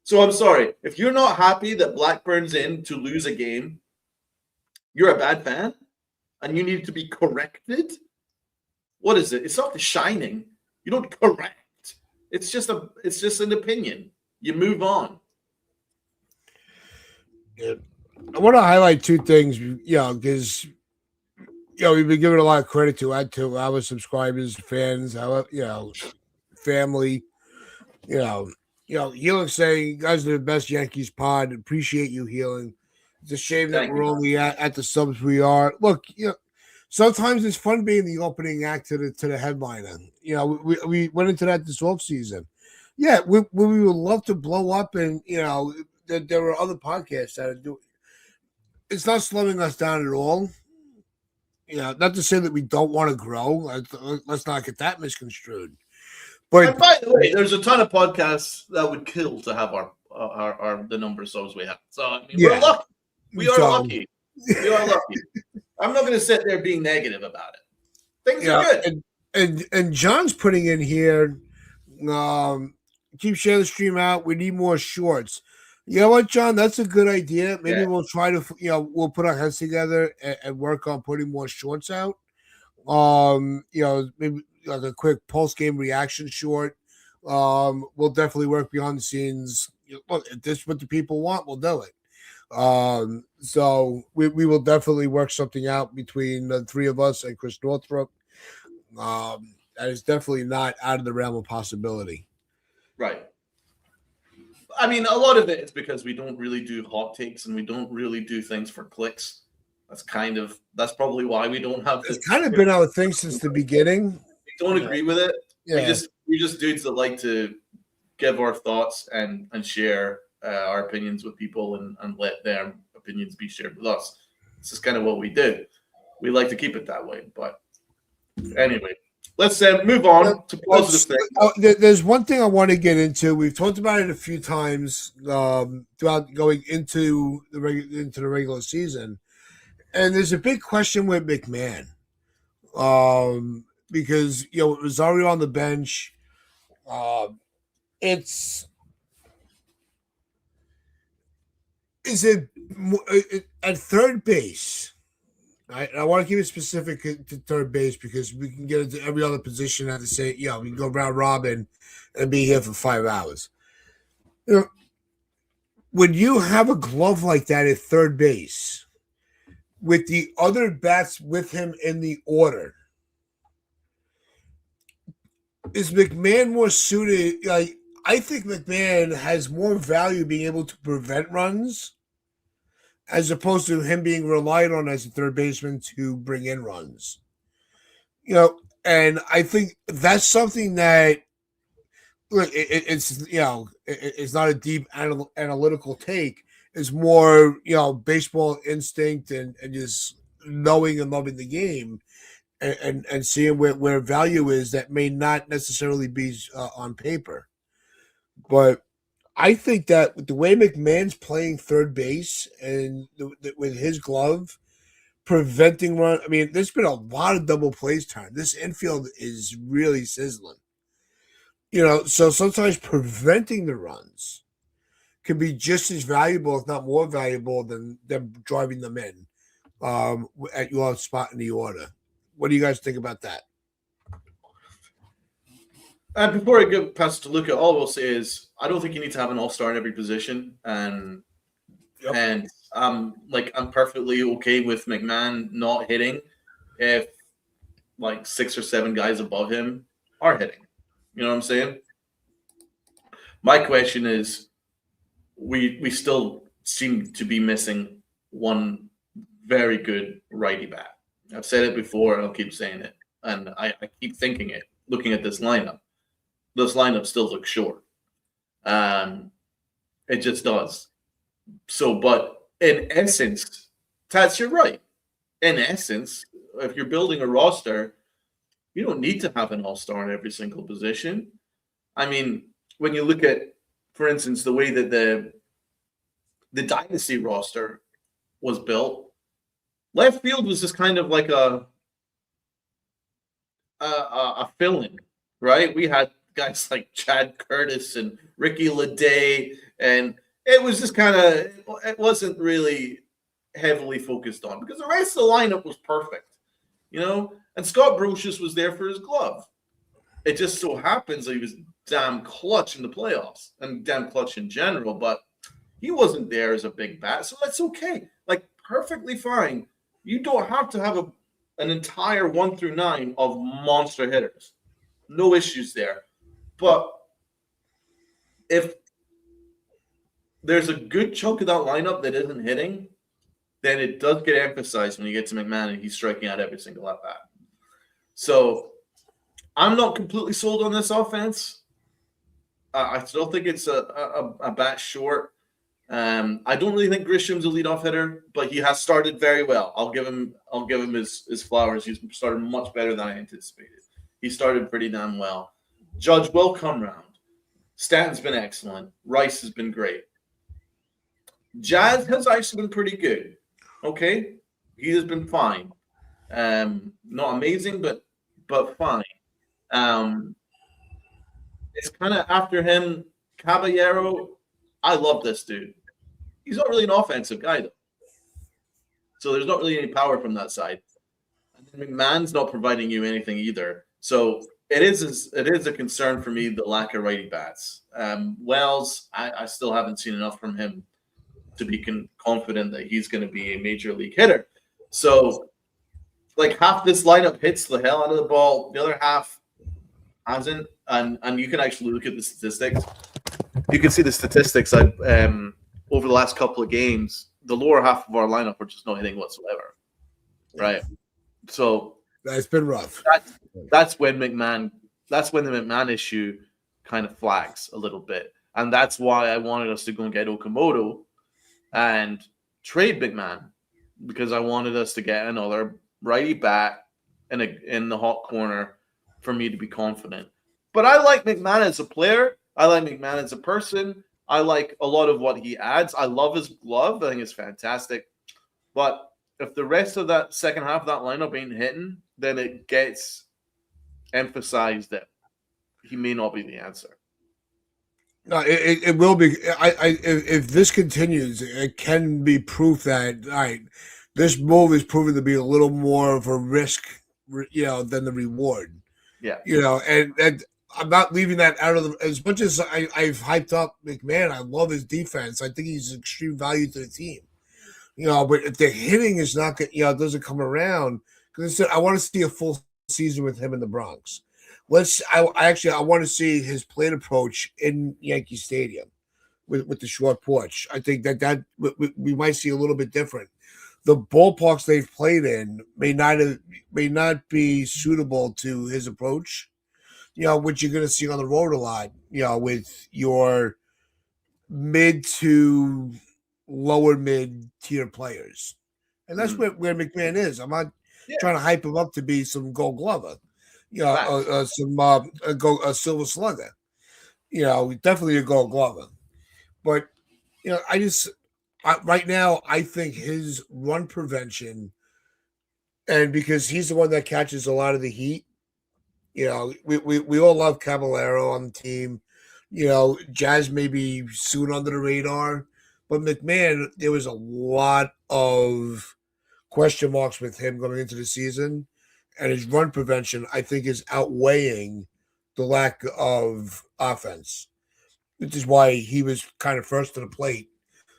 So I'm sorry. If you're not happy that Blackburn's in to lose a game, you're a bad fan and you need to be corrected? What is it? It's not The Shining. You don't correct. It's just an opinion. You move on. Yeah. I want to highlight two things, because we've been giving a lot of credit to our subscribers, fans, family. Healing saying, you guys are the best Yankees pod. Appreciate you, Healing. It's a shame that we're only at the subs we are. Look, sometimes it's fun being the opening act to the headliner. We went into that this offseason. Yeah, we would love to blow up, and there are other podcasts that are doing. It's not slowing us down at all. Not to say that we don't want to grow. Let's not get that misconstrued. But and by the way, there's a ton of podcasts that would kill to have our the number of subs we have. So I mean, we're lucky. We are lucky. We are lucky. I'm not going to sit there being negative about it. Things are good. And John's putting in here. Keep sharing the stream out. We need more shorts. You know what, John? That's a good idea. Maybe we'll try to, we'll put our heads together and work on putting more shorts out. Maybe like a quick post-game reaction short. We'll definitely work behind the scenes. Look, if this is what the people want, we'll do it. So we will definitely work something out between the three of us and Chris Northrup. That is definitely not out of the realm of possibility. Right. I mean, a lot of it is because we don't really do hot takes and we don't really do things for clicks. That's probably why we don't have. It's kind of been our thing since the beginning. We don't agree with it. Yeah. We just dudes that like to give our thoughts and share our opinions with people and let their opinions be shared with us. This is kind of what we do. We like to keep it that way. But anyway, let's move on to positive things. There's one thing I want to get into. We've talked about it a few times throughout going into the regular season, and there's a big question with McMahon because it was already on the bench. Is it at third base? I want to keep it specific to third base because we can get into every other position at the same. We can go round robin and be here for 5 hours. When you have a glove like that at third base, with the other bats with him in the order, is McMahon more suited? I think McMahon has more value being able to prevent runs as opposed to him being relied on as a third baseman to bring in runs. And I think that's something that, look, it's not a deep analytical take. It's more, baseball instinct and just knowing and loving the game and seeing where value is that may not necessarily be on paper. But I think that with the way McMahon's playing third base and with his glove, preventing run. I mean, there's been a lot of double plays turned. This infield is really sizzling. So sometimes preventing the runs can be just as valuable, if not more valuable, than them driving them in at your spot in the order. What do you guys think about that? Before I give pass to Luca, all I will say is I don't think you need to have an all-star in every position, and I'm perfectly okay with McMahon not hitting if like 6 or 7 guys above him are hitting. You know what I'm saying? My question is, we still seem to be missing one very good righty bat. I've said it before, and I'll keep saying it. And I keep thinking it, looking at this lineup. This lineup still looks short. It just does. So, but in essence, Tats, you're right. In essence, if you're building a roster, you don't need to have an all-star in every single position. I mean, when you look at, for instance, the way that the dynasty roster was built, left field was just kind of like a fill-in, right? We had guys like Chad Curtis and Ricky Leday, and it was just kind of, it wasn't really heavily focused on because the rest of the lineup was perfect, you know? And Scott Brocious was there for his glove. It just so happens that he was damn clutch in the playoffs and damn clutch in general, but he wasn't there as a big bat, so that's okay. Like, perfectly fine. You don't have to have an entire 1 through 9 of monster hitters. No issues there. But if there's a good chunk of that lineup that isn't hitting, then it does get emphasized when you get to McMahon and he's striking out every single at bat. So I'm not completely sold on this offense. I still think it's a bat short. I don't really think Grisham's a leadoff hitter, but he has started very well. I'll give him his flowers. He's started much better than I anticipated. He started pretty damn well. Judge will come round. Stanton's been excellent. Rice has been great. Jazz has actually been pretty good. Okay, he has been fine. Not amazing, but fine. It's kind of after him, Caballero. I love this dude. He's not really an offensive guy, though. So there's not really any power from that side. And then McMahon's not providing you anything either. So it is a concern for me, the lack of righty bats. Wells, I still haven't seen enough from him to be confident that he's going to be a major league hitter. So, like, half this lineup hits the hell out of the ball. The other half hasn't. And you can actually look at the statistics. You can see the statistics over the last couple of games. The lower half of our lineup are just not hitting whatsoever, right? So that's been rough. That's when the McMahon issue kind of flags a little bit, and that's why I wanted us to go and get Okamoto and trade McMahon, because I wanted us to get another righty bat in the hot corner for me to be confident. But I like McMahon as a player. I like McMahon as a person. I like a lot of what he adds. I love his glove. I think it's fantastic. But if the rest of that second half of that lineup ain't hitting, then it gets emphasized that he may not be the answer. No, it will be. If this continues, it can be proof that this move is proven to be a little more of a risk, than the reward. Yeah, and I'm not leaving that out of as much as I've hyped up McMahon. I love his defense. I think he's extreme value to the team. But if the hitting is not good, doesn't come around, because I want to see a full season with him in the Bronx. I want to see his plate approach in Yankee Stadium with the short porch. I think that we might see a little bit different. The ballparks they've played in may not be suitable to his approach. Which you're going to see on the road a lot. With your mid to lower mid tier players, and that's where McMahon is. I'm not trying to hype him up to be some Gold Glover, a Silver Slugger. Definitely a Gold Glover. But right now I think his run prevention, and because he's the one that catches a lot of the heat. We all love Caballero on the team. Jazz may be soon under the radar. But McMahon, there was a lot of question marks with him going into the season. And his run prevention, I think, is outweighing the lack of offense, which is why he was kind of first to the plate,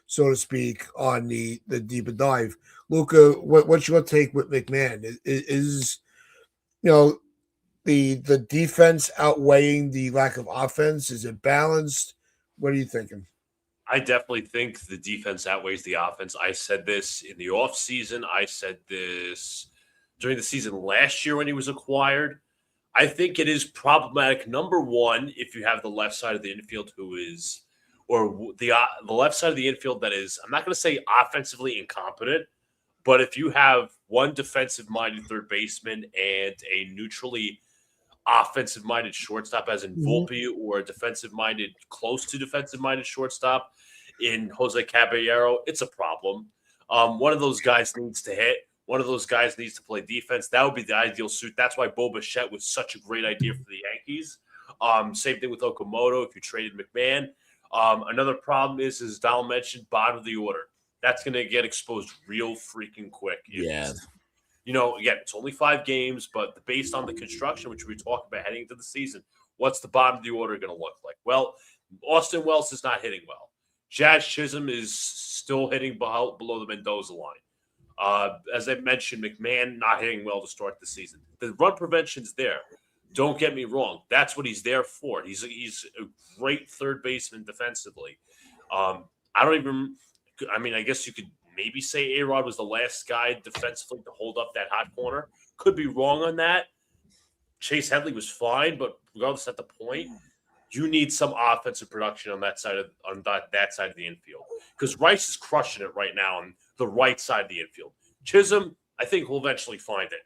so to speak, on the deeper dive. Luca, what's your take with McMahon? you know, the defense outweighing the lack of offense? Is it balanced? What are you thinking? I definitely think the defense outweighs the offense. I said this in the offseason. I said this during the season last year when he was acquired. I think it is problematic. Number one, if you have the left side of the infield who is, or the left side of the infield that is, I'm not going to say offensively incompetent, but if you have one defensive-minded third baseman and a neutrally offensive-minded shortstop, as in Volpe, or a defensive-minded, close to defensive-minded shortstop in Jose Caballero, it's a problem. One of those guys needs to hit. One of those guys needs to play defense. That would be the ideal suit. That's why Bo Bichette was such a great idea for the Yankees. Same thing with Okamoto if you traded McMahon. Another problem is, as Donald mentioned, bottom of the order. That's going to get exposed real freaking quick. Yeah. Again, it's only 5 games, but based on the construction, which we talked about heading into the season, what's the bottom of the order going to look like? Well, Austin Wells is not hitting well. Jazz Chisholm is still hitting below the Mendoza line. As I mentioned, McMahon not hitting well to start the season. The run prevention's there. Don't get me wrong. That's what he's there for. He's a great third baseman defensively. I guess you could maybe say A-Rod was the last guy defensively to hold up that hot corner. Could be wrong on that. Chase Headley was fine, but regardless at the point, you need some offensive production on that side of the infield. Because Rice is crushing it right now on the right side of the infield. Chisholm, I think, will eventually find it.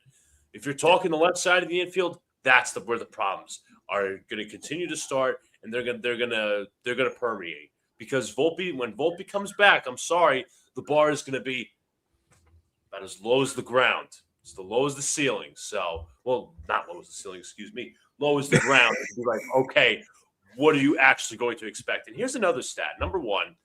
If you're talking the left side of the infield, that's where the problems are going to continue to start, and they're going to permeate. Because when Volpe comes back, I'm sorry, the bar is going to be about as low as the ground. It's the low as the ceiling. So, well, not low as the ceiling, excuse me. Low as the ground. Be like, okay, what are you actually going to expect? And here's another stat. Number one,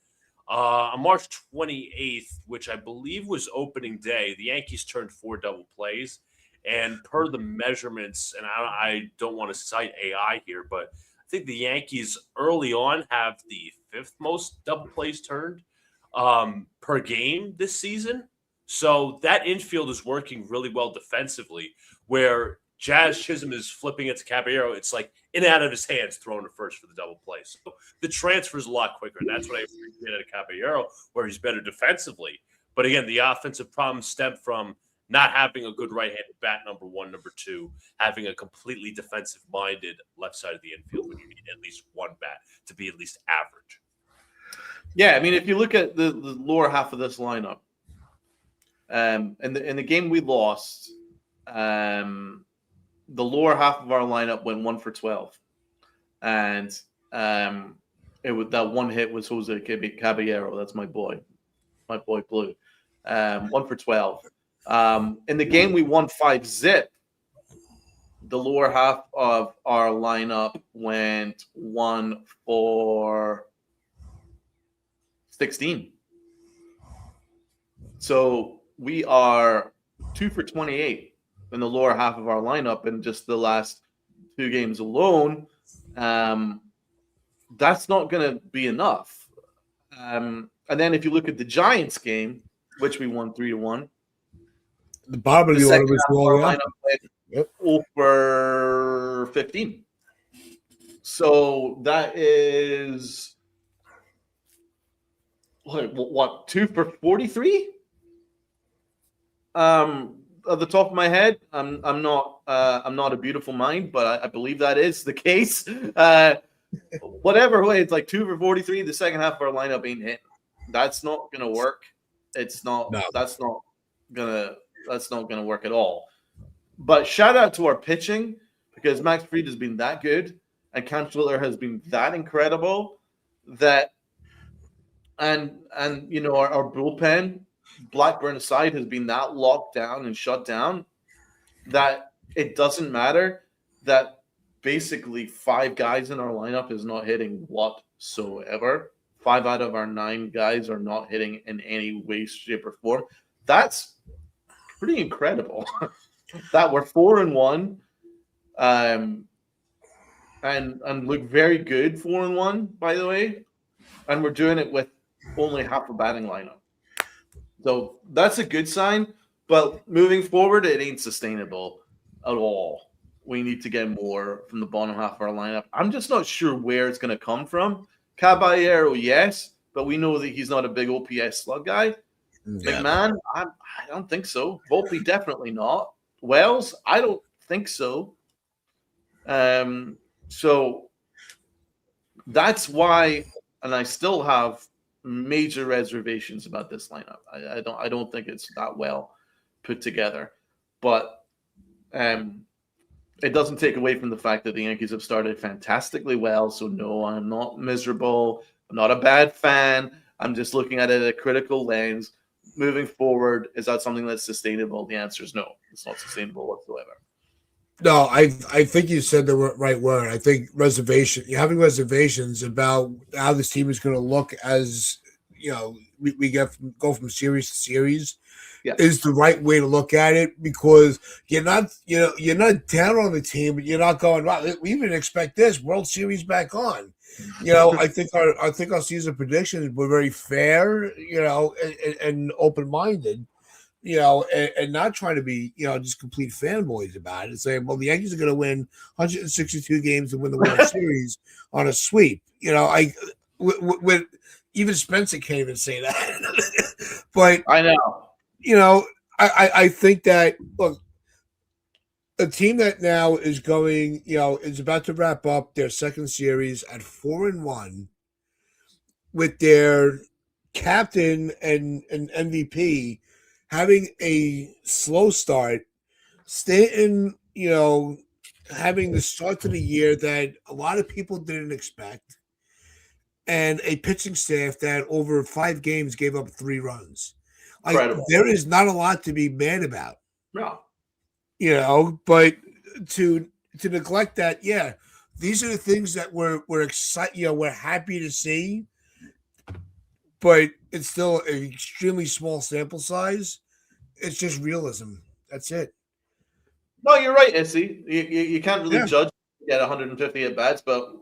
on March 28th, which I believe was opening day, the Yankees turned 4 double plays. And per the measurements, and I don't want to cite AI here, but I think the Yankees early on have the 5th most double plays turned per game this season. So that infield is working really well defensively, where Jazz Chisholm is flipping it to Caballero. It's like in and out of his hands, throwing to first for the double play. So the transfer is a lot quicker. And that's what I appreciate out of Caballero, where he's better defensively. But again, the offensive problems stem from not having a good right-handed bat, number one. Number two, having a completely defensive-minded left side of the infield when you need at least one bat to be at least average. Yeah, I mean, if you look at the lower half of this lineup, in the game we lost, the lower half of our lineup went 1 for 12, and that one hit was Jose Caballero. That's my boy Blue. 1 for 12. In the game we won 5-0. The lower half of our lineup went 1 for 16. So we are 2 for 28 in the lower half of our lineup in just the last 2 games alone. That's not going to be enough. And then if you look at the Giants game, which we won 3-1, the bottom of the order was rolling up over 15. So that is what 2 for 43? At the top of my head, I'm not a beautiful mind, but I believe that is the case. Whatever way, it's like 2 for 43. The second half of our lineup ain't hitting. That's not gonna work. It's not. No. That's not gonna work at all. But shout out to our pitching, because Max Fried has been that good and Cam Schiller has been that incredible that and our bullpen, Blackburn aside, has been that locked down and shut down that it doesn't matter that basically 5 guys in our lineup is not hitting whatsoever. 5 out of our 9 guys are not hitting in any way, shape, or form. That's pretty incredible. That we're 4-1, and look very good 4-1, by the way, and we're doing it with only half a batting lineup. So that's a good sign. But moving forward, it ain't sustainable. at all. We need to get more from the bottom half of our lineup. I'm just not sure where it's going to come from. Caballero, yes, but we know that he's not a big OPS slug guy. Yeah. McMahon, I don't think so. Volpe, definitely not. Wells, I don't think so. So that's why, and I still have major reservations about this lineup. I don't think it's that well put together, but it doesn't take away from the fact that the Yankees have started fantastically well. So no, I'm not miserable. I'm not a bad fan. I'm just looking at it at a critical lens. Moving forward, is that something that's sustainable? The answer is no. It's not sustainable whatsoever. No, I think you said the right word. I think you're having reservations about how this team is going to look as, we go from series to series. Yeah. Is the right way to look at it, because you're not down on the team, but you're not going, wow, we didn't expect this World Series back on. I think our season predictions were very fair, and open-minded, and not trying to be, just complete fanboys about it, saying, well, the Yankees are going to win 162 games and win the World Series on a sweep. With even Spencer can't even say that. But I know. I think that, look, a team that now is going, is about to wrap up their second series at 4-1 with their captain and MVP having a slow start. Stanton, having the start to the year that a lot of people didn't expect, and a pitching staff that over 5 games gave up 3 runs. Incredible. There is not a lot to be mad about. No. But to neglect that, yeah, these are the things that we're excited, we're happy to see, but it's still an extremely small sample size. It's just realism. That's it. No, you're right, Issy. You can't really Yeah. judge at 150 at bats, but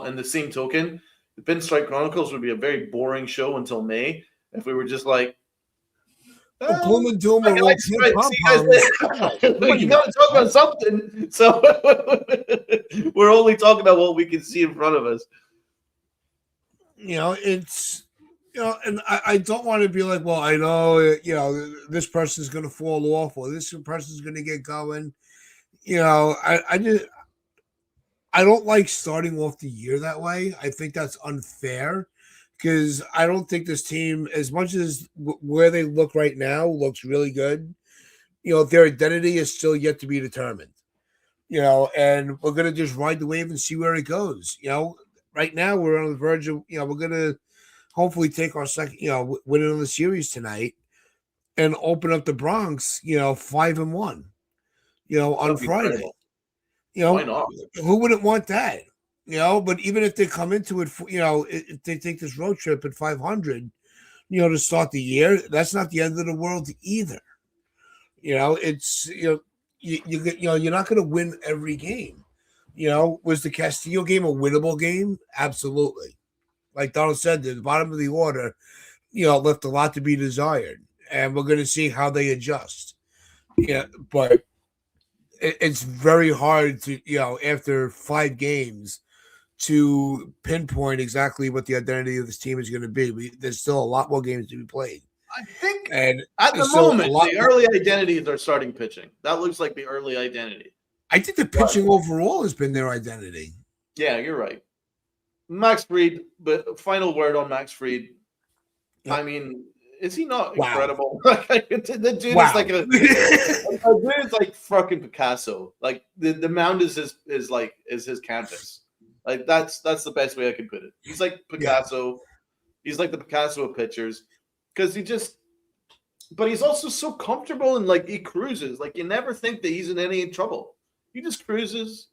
in the same token, the Pinstripe Chronicles would be a very boring show until May if we were just like, Gloom and doom are all you got to talk about something. So we're only talking about what we can see in front of us. It's, and I don't want to be like, well, I know, this person's going to fall off or this person's going to get going. I don't like starting off the year that way. I think that's unfair, because I don't think this team, as much as where they look right now, looks really good. Their identity is still yet to be determined. And we're going to just ride the wave and see where it goes. Right now we're on the verge of, we're going to hopefully take our second, win it on the series tonight and open up the Bronx, 5-1, on Friday. Incredible. Why not? Who wouldn't want that? But even if they come into it, if they take this road trip at 500, to start the year, that's not the end of the world either. It's, you're not going to win every game. Was the Castillo game a winnable game? Absolutely. Like Donald said, the bottom of the order, left a lot to be desired, and we're going to see how they adjust. But it's very hard to, after 5 games, to pinpoint exactly what the identity of this team is going to be. There's still a lot more games to be played. I think and at the moment, the early identities are starting pitching. That looks like the early identity. I think the pitching overall has been their identity. Yeah, you're right. Max Fried, but final word on Max Fried. Yeah. I mean, is he not incredible? The dude is like fucking Picasso. Like the mound is his canvas. Like that's the best way I can put it. He's like Picasso. Yeah. He's like the Picasso of pitchers, because but he's also so comfortable and like he cruises. Like you never think that he's in any trouble. He just cruises.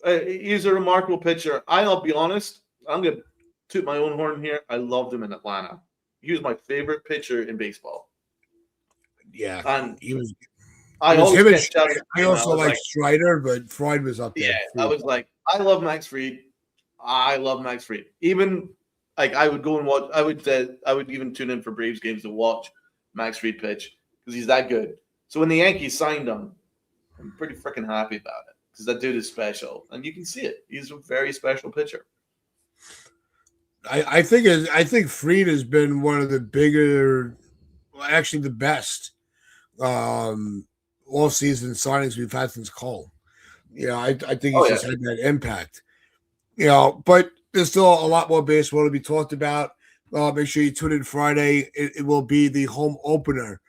He's a remarkable pitcher. I'll be honest. I'm gonna toot my own horn here. I loved him in Atlanta. He was my favorite pitcher in baseball. Yeah, and he was. I also like Strider, but Fried was up there. Yeah, I was like, I love Max Fried. Even like I would go and watch. I would even tune in for Braves games to watch Max Fried pitch because he's that good. So when the Yankees signed him, I'm pretty freaking happy about it because that dude is special, and you can see it. He's a very special pitcher. I think Fried has been one of the bigger, actually the best off-season signings we've had since Cole. I think he's just had that impact. But there's still a lot more baseball to be talked about. Make sure you tune in Friday. It will be the home opener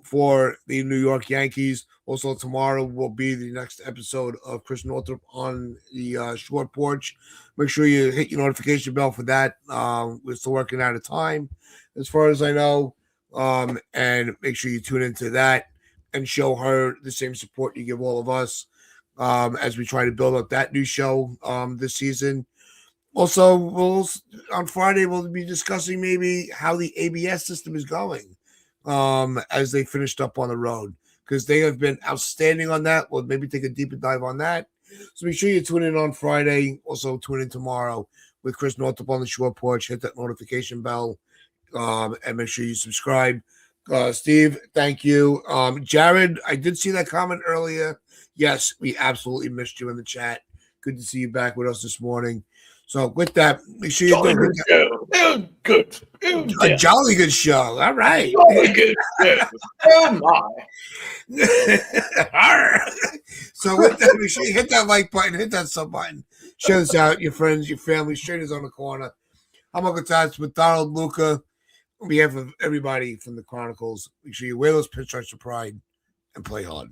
for the New York Yankees. Also, tomorrow will be the next episode of Chris Northrup on the short porch. Make sure you hit your notification bell for that. We're still working out of time, as far as I know. And make sure you tune into that and show her the same support you give all of us as we try to build up that new show this season. Also, on Friday, we'll be discussing maybe how the ABS system is going as they finished up on the road, because they have been outstanding on that. We'll maybe take a deeper dive on that. So make sure you tune in on Friday. Also, tune in tomorrow with Chris Northup on the short porch. Hit that notification bell and make sure you subscribe. Steve, thank you. Jared, I did see that comment earlier. Yes, we absolutely missed you in the chat. Good to see you back with us this morning. So with that, make sure you do Good. a jolly good show. All right. Jolly good show. Oh my. So with that, make sure you hit that like button, hit that sub button. Share this out, your friends, your family, strangers on the corner. I'm Uncle Tots with Donald Luca. On behalf of everybody from the Chronicles, make sure you wear those pinstripes of pride and play hard.